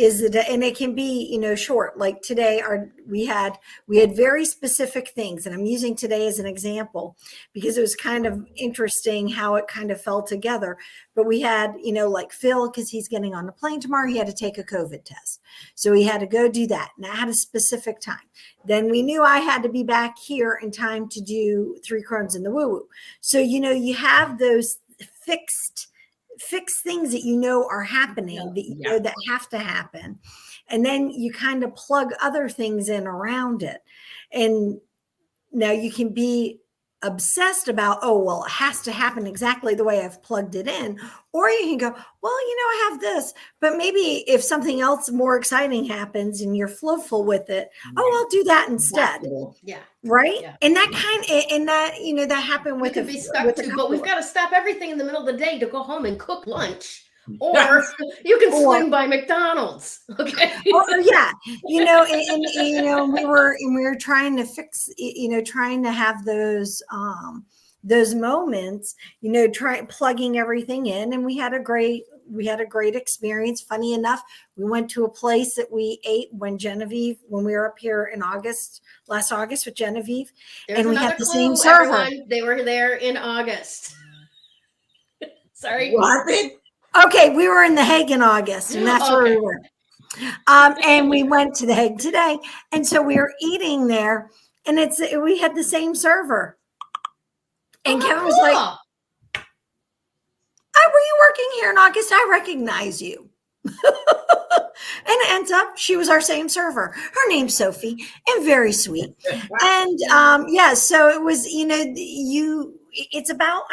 and it can be, you know, short. Like today, we had very specific things, and I'm using today as an example because it was kind of interesting how it kind of fell together. But we had, you know, like Phil, because he's getting on the plane tomorrow, he had to take a COVID test, so he had to go do that, and I had a specific time. Then we knew I had to be back here in time to do 3 Crones in the woo woo. So, you know, you have those fixed things that you know are happening, that you know that have to happen, and then you kind of plug other things in around it. And now you can be obsessed about, oh, well, it has to happen exactly the way I've plugged it in. Or you can go, well, you know, I have this, but maybe if something else more exciting happens and you're flowful with it, I'll do that instead. Yeah. Right. Yeah. And that you know, that happened with we could be stuck too, but we've got to stop everything in the middle of the day to go home and cook lunch or you can swing by McDonald's. Okay. Yeah. And we were trying to fix, trying to have those moments, plugging everything in, and we had a great experience. Funny enough, we went to a place that we ate when we were up here in last August with Genevieve. There's and we another had the clue, same server. everyone. They were there in August. Sorry. What? Okay, we were in The Hague in August, and that's where we were. And we went to The Hague today, and so we were eating there, and we had the same server. And Kevin was like, "Oh, were you working here in August? I recognize you." And it ends up she was our same server. Her name's Sophie, and very sweet. And so it was, it's about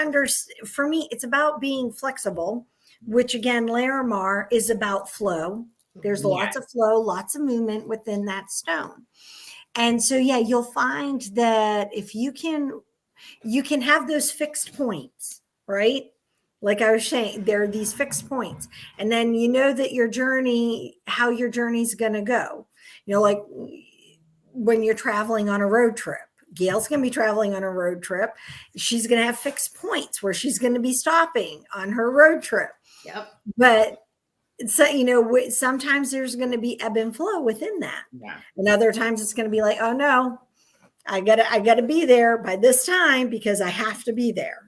for me, it's about being flexible, which again, Larimar is about flow. There's lots of flow, lots of movement within that stone. And so, you'll find that if you can have those fixed points, right? Like I was saying, there are these fixed points. And then that how your journey's going to go. Like when you're traveling on a road trip, Gayle's going to be traveling on a road trip. She's going to have fixed points where she's going to be stopping on her road trip. Yep. But so, sometimes there's going to be ebb and flow within that. Yeah. And other times it's going to be like, oh no, I gotta be there by this time because I have to be there.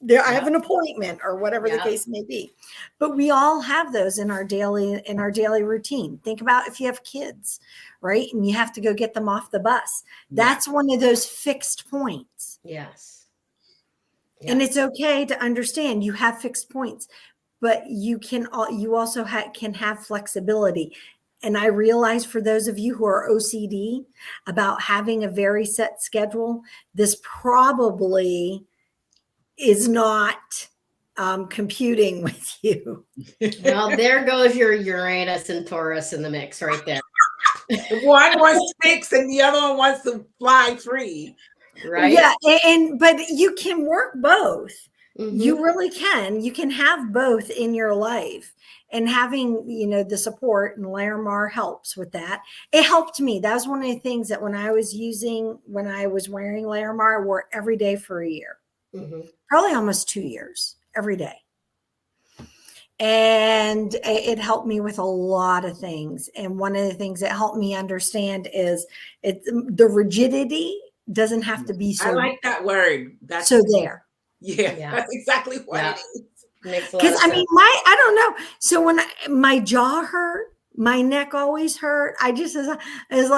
I have an appointment or whatever the case may be. But we all have those in our daily routine. Think about if you have kids, right? And you have to go get them off the bus. That's one of those fixed points. Yes. And it's okay to understand you have fixed points, but you also can have flexibility. And I realize for those of you who are OCD about having a very set schedule, this probably is not computing with you. Well, there goes your Uranus and Taurus in the mix right there. One wants fix and the other one wants to fly free. Right. Yeah. But you can work both. Mm-hmm. You really can. You can have both in your life. And having, the support, and Larimar helps with that. It helped me. That was one of the things that when I was wearing Larimar, I wore every day for a year. Mm-hmm. Probably almost 2 years, every day. And it helped me with a lot of things. And one of the things that helped me understand is the rigidity doesn't have to be so. I like that word. That's so there. Yeah, that's exactly what it is. Because I don't know. So when my jaw hurt, my neck always hurt. I was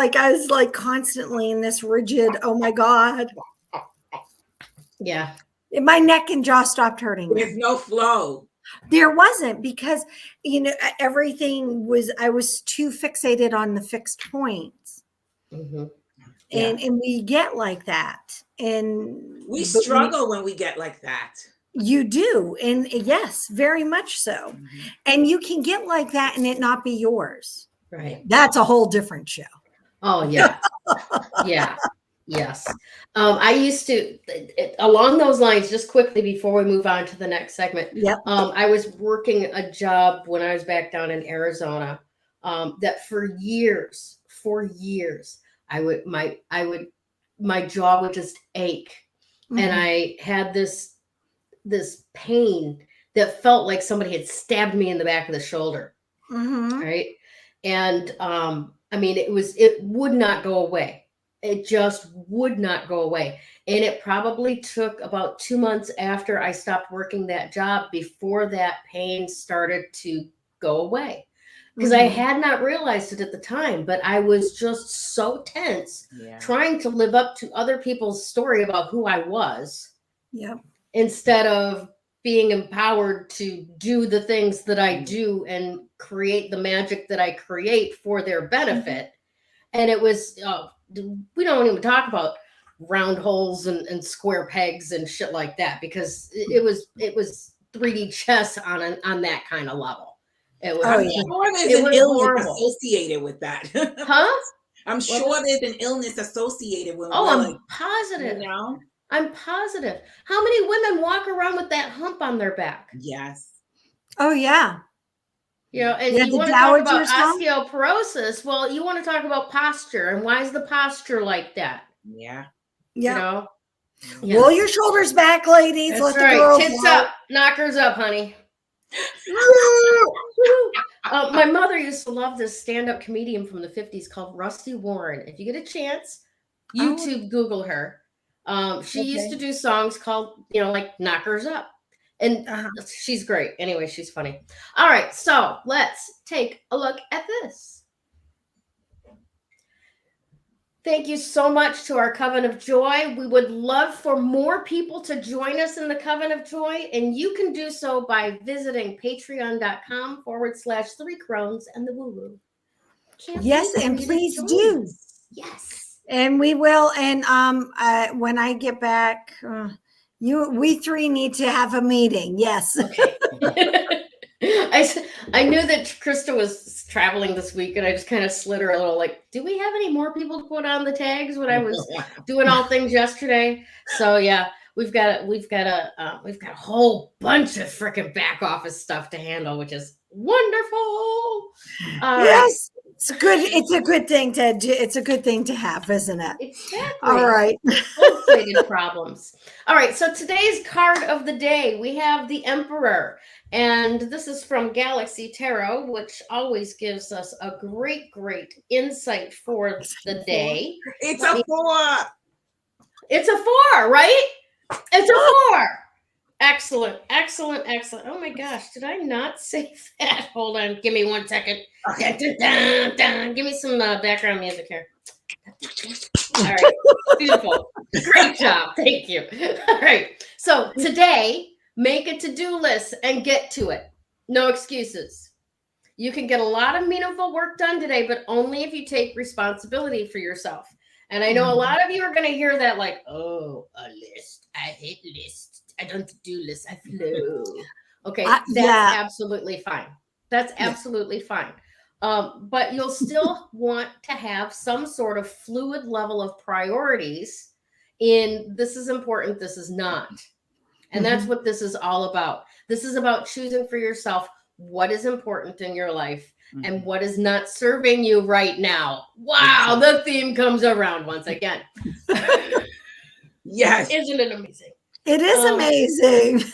like constantly in this rigid, oh my God. Yeah. My neck and jaw stopped hurting. There's no flow. There wasn't because, everything I was too fixated on the fixed points. Mm-hmm. And we get like that. And we struggle when we get like that. You do. And yes, very much so. Mm-hmm. And you can get like that and it not be yours. Right. That's a whole different show. Oh, yeah. Yeah. Yes. I used to, along those lines, just quickly before we move on to the next segment. Yep. I was working a job when I was back down in Arizona that for years, my jaw would just ache. Mm-hmm. And I had this pain that felt like somebody had stabbed me in the back of the shoulder. Mm-hmm. Right. And it would not go away. It just would not go away. And it probably took about 2 months after I stopped working that job before that pain started to go away. Because I had not realized it at the time, but I was just so tense trying to live up to other people's story about who I was. Yep. Instead of being empowered to do the things that I do and create the magic that I create for their benefit. And it was, we don't even talk about round holes and square pegs and shit like that, because it was 3D chess on that kind of level. It was, I'm sure there's an illness associated with that. Huh? I'm sure there's an illness associated with. I'm positive. I'm positive. How many women walk around with that hump on their back? Yes. Oh, yeah. You know, and Yeah, you the want to talk about Dowager's Home? osteoporosis. Well, you want to talk about posture. And why is the posture like that? Yeah. You know? Roll your shoulders back, ladies. That's Let right. the girls Tits know. up. Knockers up, honey. My mother used to love this stand-up comedian from the 50s called Rusty Warren. If you get a chance, YouTube, Google her. She used to do songs called, like Knockers Up. And she's great. Anyway, she's funny. All right, so let's take a look at this. Thank you so much to our Coven of Joy. We would love for more people to join us in the Coven of Joy, and you can do so by visiting patreon.com/3 Crones and the Woo Woo. Yes, and please do. Yes. And we will. And when I get back, we three need to have a meeting. Yes. Okay. I knew that Krista was traveling this week, and I just kind of slid her a little like, do we have any more people to put on the tags when I was doing all things yesterday? So yeah, we've got a whole bunch of freaking back office stuff to handle, which is wonderful. Yes. It's good. It's a good thing it's a good thing to have, isn't it? Exactly. All right. Complicated problems. All right. So today's card of the day, we have the Emperor. And this is from Galaxy Tarot, which always gives us a great, great insight for the day. It's a 4. It's a 4, right? It's a 4. Excellent, excellent, excellent. Oh my gosh, did I not save that? Hold on, give me 1 second. Okay, dun, dun. Give me some background music here. All right, beautiful. Great job, thank you. All right, so today, make a to-do list and get to it. No excuses. You can get a lot of meaningful work done today, but only if you take responsibility for yourself. And I know a lot of you are going to hear that like, oh, a list. I hate lists. I don't do lists. I flow. Okay, that's absolutely fine. That's absolutely fine. But you'll still want to have some sort of fluid level of priorities in this is important, this is not. And that's what this is all about. This is about choosing for yourself what is important in your life and what is not serving you right now. Wow, the theme comes around once again. Yes. Isn't it amazing? It is amazing.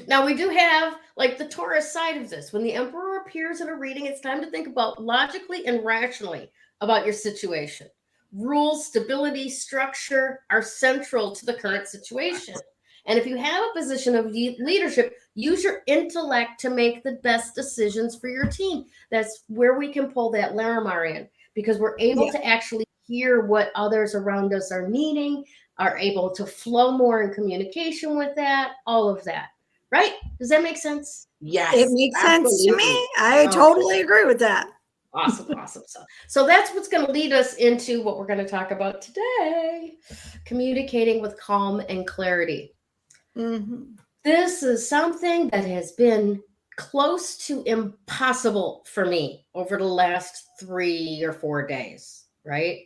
Now, we do have like the Taurus side of this. When the Emperor appears in a reading, it's time to think about logically and rationally about your situation. Rules, stability, structure are central to the current situation. And if you have a position of leadership, use your intellect to make the best decisions for your team. That's where we can pull that Larimar in, because we're able to actually hear what others around us are needing, are able to flow more in communication with that, all of that. Right? Does that make sense? Yes. It makes sense to me. I totally agree with that. Awesome. So that's what's going to lead us into what we're going to talk about today. Communicating with calm and clarity. This is something that has been close to impossible for me over the last 3 or 4 days, right?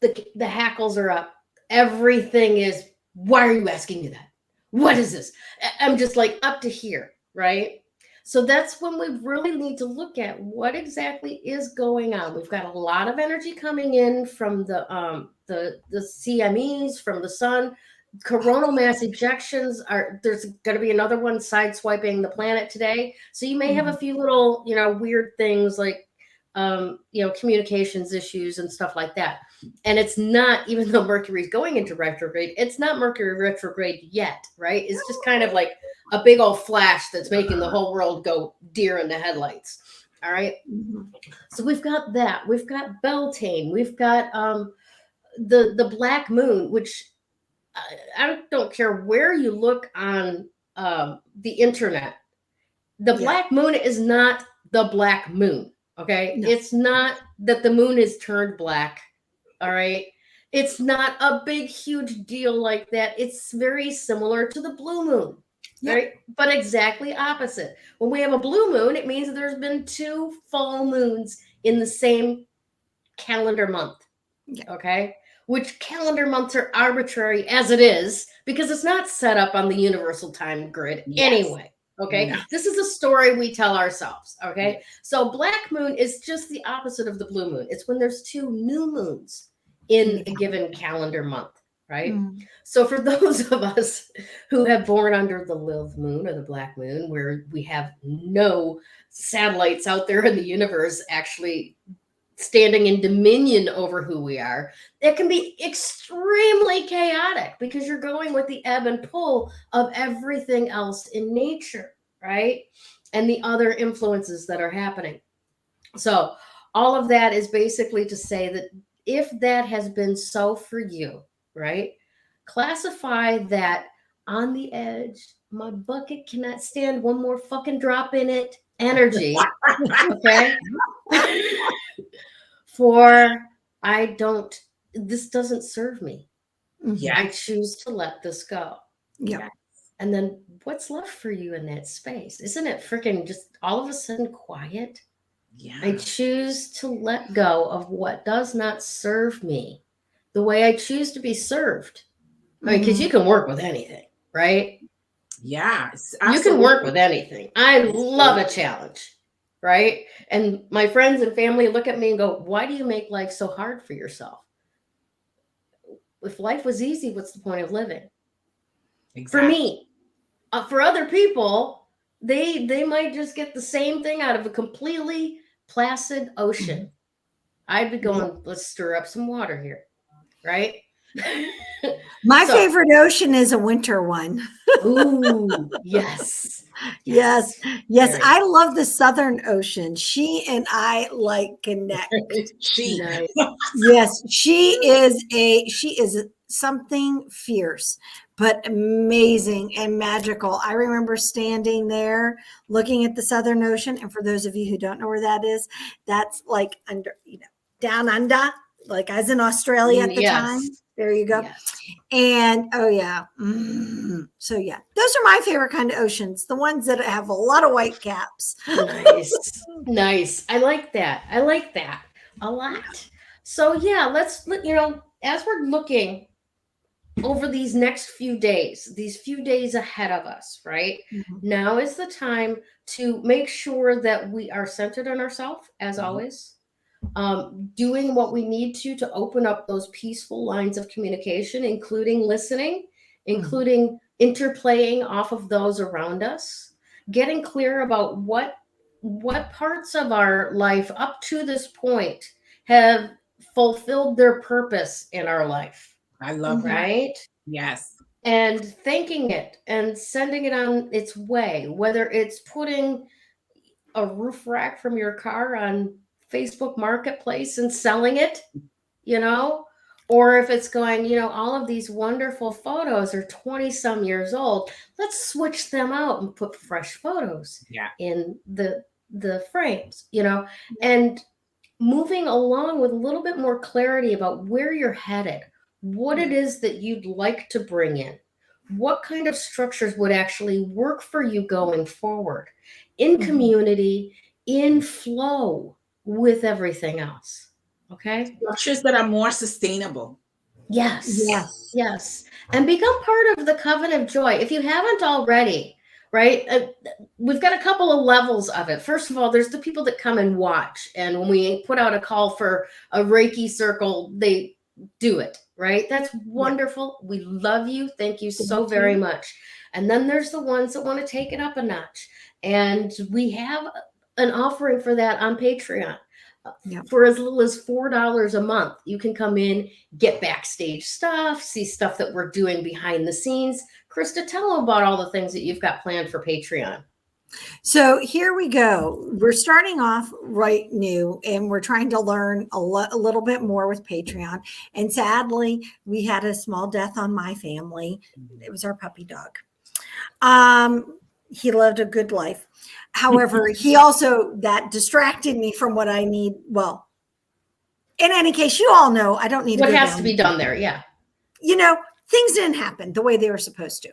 The hackles are up. Everything is, why are you asking me that? What is this? I'm just like up to here, right? So that's when we really need to look at what exactly is going on. We've got a lot of energy coming in from the CMEs, from the sun. Coronal mass ejections there's going to be another one sideswiping the planet today. So you may have a few little, weird things like, communications issues and stuff like that. And it's not, even though Mercury's going into retrograde, it's not Mercury retrograde yet, right? It's just kind of like a big old flash that's making the whole world go deer in the headlights. All right. So we've got that. We've got Beltane. We've got the Black Moon, which I don't care where you look on the internet. The Black Moon is not the Black Moon. Okay. No. It's not that the moon is turned black. All right. It's not a big, huge deal like that. It's very similar to the blue moon. Right. But exactly opposite. When we have a blue moon, it means that there's been 2 full moons in the same calendar month. Okay. which calendar months are arbitrary as it is, because it's not set up on the universal time grid anyway. Okay. No. This is a story we tell ourselves. Okay. Yes. So black moon is just the opposite of the blue moon. It's when there's 2 new moons in a given calendar month. Right. So for those of us who have born under the Lilith moon or the black moon, where we have no satellites out there in the universe actually standing in dominion over who we are, it can be extremely chaotic because you're going with the ebb and pull of everything else in nature, right? And the other influences that are happening. So all of that is basically to say that if that has been so for you, right, classify that on the edge, my bucket cannot stand one more fucking drop in it energy. Okay. For this doesn't serve me. Yeah. I choose to let this go. Yeah. And then what's left for you in that space? Isn't it freaking just all of a sudden quiet? Yeah. I choose to let go of what does not serve me the way I choose to be served. I mean, because you can work with anything, right? Yeah. You can work with anything. I love a challenge, right? And my friends and family look at me and go, why do you make life so hard for yourself? If life was easy, what's the point of living? Exactly. For me, for other people, they might just get the same thing out of a completely placid ocean. I'd be going, let's stir up some water here, right? My favorite ocean is a winter one. Ooh, yes. Yes. I love the Southern Ocean. She and I connect. Nice. Yes, she is something fierce, but amazing and magical. I remember standing there looking at the Southern Ocean. And for those of you who don't know where that is, that's like under, down under, like I was in Australia at the time. There you go. Yes. And so yeah, those are my favorite kind of oceans, the ones that have a lot of white caps. Nice. I like that a lot. So yeah, as we're looking over these next few days, these few days ahead of us, right? Now is the time to make sure that we are centered on ourselves, as always. Doing what we need to open up those peaceful lines of communication, including listening, including interplaying off of those around us, getting clear about what parts of our life up to this point have fulfilled their purpose in our life. I love that. Right? Yes. And thanking it and sending it on its way, whether it's putting a roof rack from your car on Facebook Marketplace and selling it, or if it's going, all of these wonderful photos are 20 some years old. Let's switch them out and put fresh photos in the frames, and moving along with a little bit more clarity about where you're headed, what it is that you'd like to bring in, what kind of structures would actually work for you going forward in community, in flow with everything else. Okay. Structures that are more sustainable. Yes. And become part of the Coven of Joy. If you haven't already, right? We've got a couple of levels of it. First of all, there's the people that come and watch. And when we put out a call for a Reiki circle, they do it, right? That's wonderful. We love you. Thank you so very much. And then there's the ones that want to take it up a notch. And we have an offering for that on Patreon. For as little as $4 a month, you can come in, get backstage stuff, see stuff that we're doing behind the scenes. Krista, tell them about all the things that you've got planned for Patreon. So here we go. We're starting off right new, and we're trying to learn a little bit more with Patreon. And sadly, we had a small death on my family. It was our puppy dog. He lived a good life. However, he also, that distracted me from what I need. Well, in any case, you all know I don't need what has to be done there. Yeah. Things didn't happen the way they were supposed to.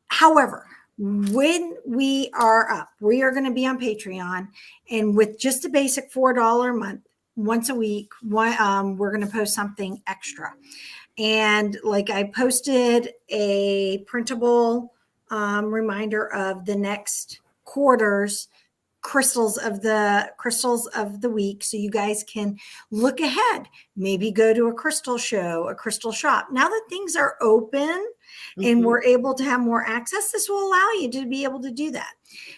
However, when we are up, we are going to be on Patreon, and with just a basic $4 a month, once a week. We're going to post something extra. And like I posted a printable reminder of the next quarter's crystals of the week, so you guys can look ahead, maybe go to a crystal show, a crystal shop. Now that things are open and we're able to have more access, this will allow you to be able to do that.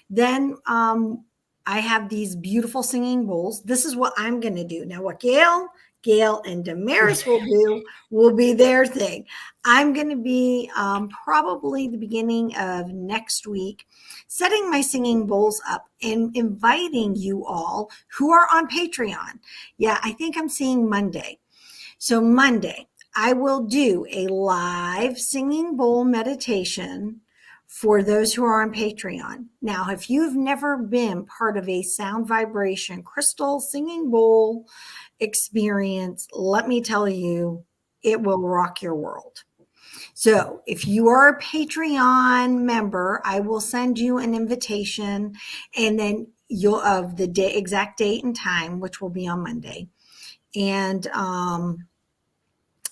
Then I have these beautiful singing bowls. This is what I'm going to do now. What Gayle and Damaris will do will be their thing. I'm going to be probably the beginning of next week setting my singing bowls up and inviting you all who are on Patreon. Yeah, I think I'm seeing Monday. So Monday, I will do a live singing bowl meditation for those who are on Patreon. Now, if you've never been part of a sound vibration crystal singing bowl experience, let me tell you, it will rock your world. So if you are a Patreon member, I will send you an invitation, and then you'll of the day, exact date and time, which will be on Monday. And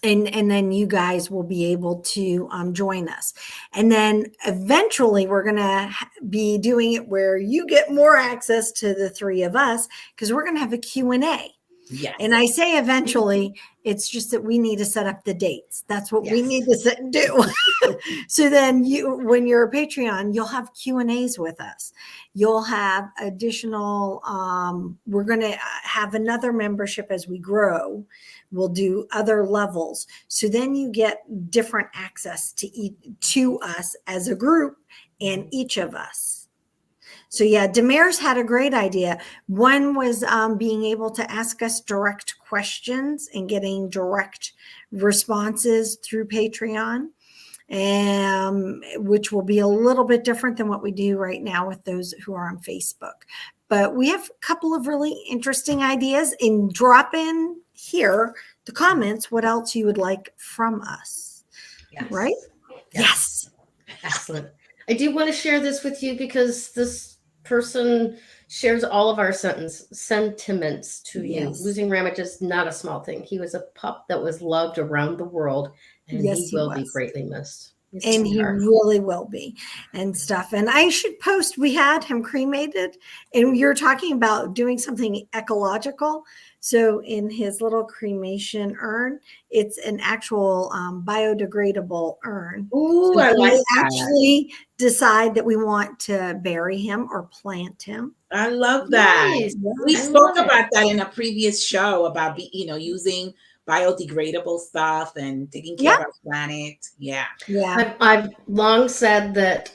then you guys will be able to join us. And then eventually we're going to be doing it where you get more access to the three of us, because we're going to have a Q&A. Yes. And I say eventually, it's just that we need to set up the dates. That's what we need to do. So then when you're a Patreon, you'll have Q&As with us. You'll have additional, we're going to have another membership as we grow. We'll do other levels. So then you get different access to us as a group and each of us. So yeah, Damaris had a great idea. One was being able to ask us direct questions and getting direct responses through Patreon, which will be a little bit different than what we do right now with those who are on Facebook. But we have a couple of really interesting ideas, and drop in here the comments what else you would like from us. Yes. Right? Yes. Excellent. I do want to share this with you because this person shares all of our sentiments to you. Yes. Losing Ramage is not a small thing. He was a pup that was loved around the world, and he will be greatly missed. And he really will be and stuff. And I should post, we had him cremated, and you're talking about doing something ecological. So in his little cremation urn, it's an actual biodegradable urn. Ooh, so I like that. Actually decide that we want to bury him or plant him. I love that. Nice. We spoke about that in a previous show about using biodegradable stuff and taking care of our planet. Yeah. I've long said that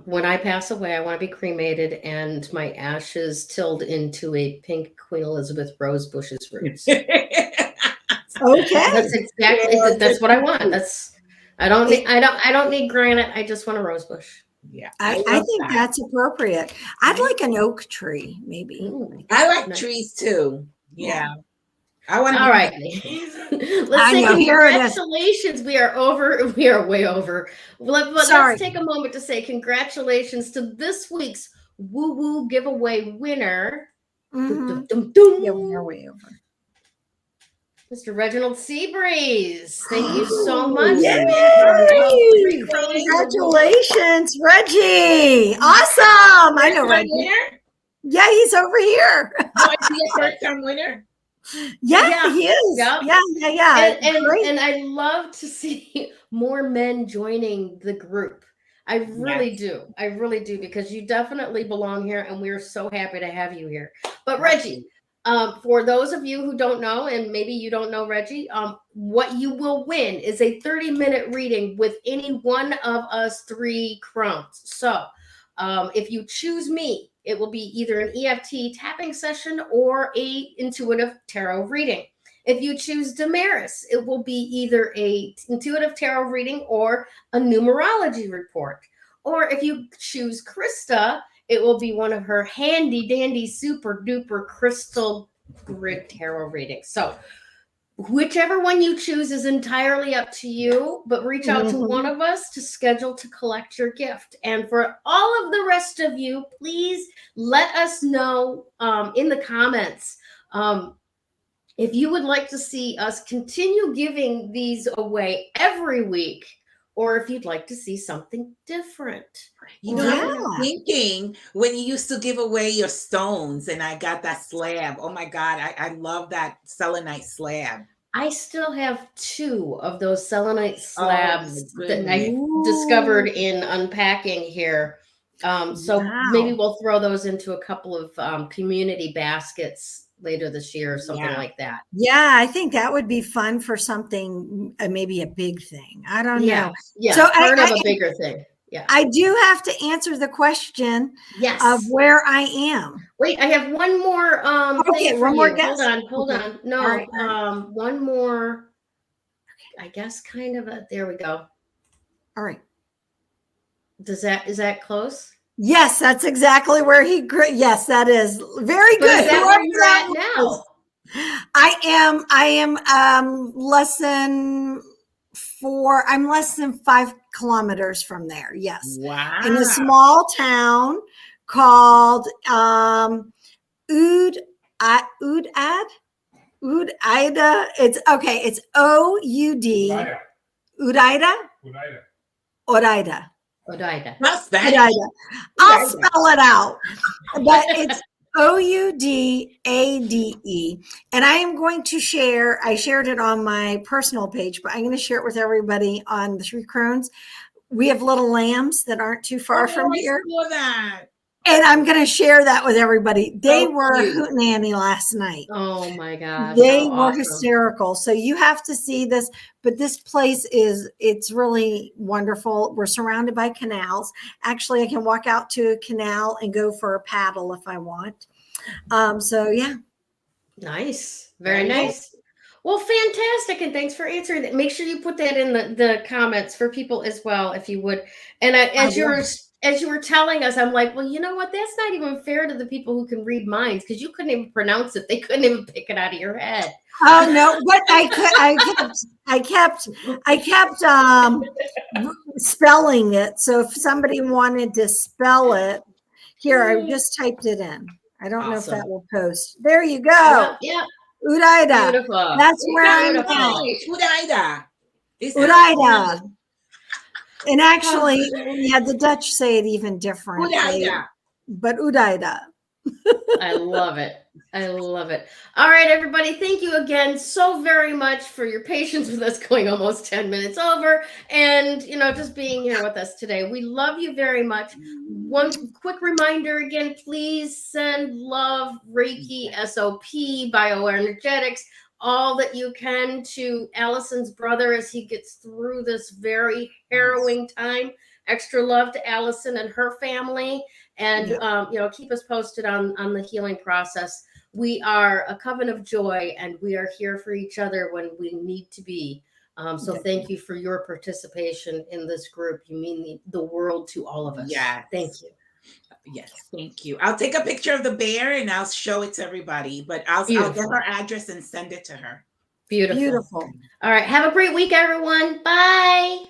when I pass away, I want to be cremated and my ashes tilled into a pink Queen Elizabeth rose bushes roots. Okay. That's exactly that's what I want. I don't need granite. I just want a rose bush. Yeah. I think that's appropriate. I'd like an oak tree, maybe. Ooh, I like trees too. Yeah. All right. Let's say congratulations. We are over. We are way over. Let's take a moment to say congratulations to this week's Woo Woo giveaway winner. Yeah, we're way over. Mr. Reginald Seabreeze. Thank you so much. Congratulations, Reggie. Awesome. I know Reggie. Winner? Yeah, he's over here. Oh, is he a first-time winner? Yeah, he is. Yep. Yeah. And I love to see more men joining the group. I really do. I really do, because you definitely belong here, and we're so happy to have you here. But Reggie, for those of you who don't know, and maybe you don't know Reggie, what you will win is a 30-minute reading with any one of us three Crones. So if you choose me, it will be either an EFT tapping session or a intuitive tarot reading. If you choose Damaris, it will be either a intuitive tarot reading or a numerology report. Or if you choose Krista, it will be one of her handy dandy super duper crystal grid tarot readings. So whichever one you choose is entirely up to you, but reach out to one of us to schedule to collect your gift. And for all of the rest of you, please let us know in the comments if you would like to see us continue giving these away every week, or if you'd like to see something different. You know, I was thinking when you used to give away your stones and I got that slab. Oh my God, I love that selenite slab. I still have 2 of those selenite slabs that I discovered in unpacking here. So maybe we'll throw those into a couple of community baskets later this year or something like that. Yeah, I think that would be fun for something, maybe a big thing. I don't know. Yeah, so part of a bigger thing. Yeah. I do have to answer the question of where I am. Wait, I have one more okay, one more guess. Hold on. No, right. One more, I guess kind of there we go. All right. Is that close? Yes, that's exactly where he grew. Yes, that is very good. Is that where you're at now? I am less than 5 kilometers from there. Yes. Wow. In a small town called Oudida. It's okay. It's Oud. Oudida. That's that. Oudida. I'll spell it out, but it's Oudade. And I am going to share. I shared it on my personal page, but I'm going to share it with everybody on the 3 Crones. We have little lambs that aren't too far from here. I saw that. And I'm going to share that with everybody. They were hootenanny last night. Oh my gosh. They were hysterical. So you have to see this, but this place it's really wonderful. We're surrounded by canals. Actually, I can walk out to a canal and go for a paddle if I want. So yeah. Nice. Very nice. Well, fantastic. And thanks for answering that. Make sure you put that in the comments for people as well, if you would. And as you were telling us, I'm like, well, you know what? That's not even fair to the people who can read minds, because you couldn't even pronounce it. They couldn't even pick it out of your head. Oh no, but I kept spelling it. So if somebody wanted to spell it, here I just typed it in. I don't know if that will post. There you go. Yeah. Oudida. Beautiful. That's where I'm at. Oudida. And actually, the Dutch say it even different. But Oudida. I love it. I love it. All right, everybody. Thank you again so very much for your patience with us going almost 10 minutes over and, just being here with us today. We love you very much. One quick reminder again, please send love, Reiki, SOP, bioenergetics, all that you can to Allison's brother as he gets through this very harrowing time. Extra love to Allison and her family. And, keep us posted on the healing process. We are a coven of joy, and we are here for each other when we need to be. So thank you for your participation in this group. You mean the world to all of us. Yeah. Thank you. Yes, thank you. I'll take a picture of the bear and I'll show it to everybody, but I'll get her address and send it to her. Beautiful. All right. Have a great week, everyone. Bye.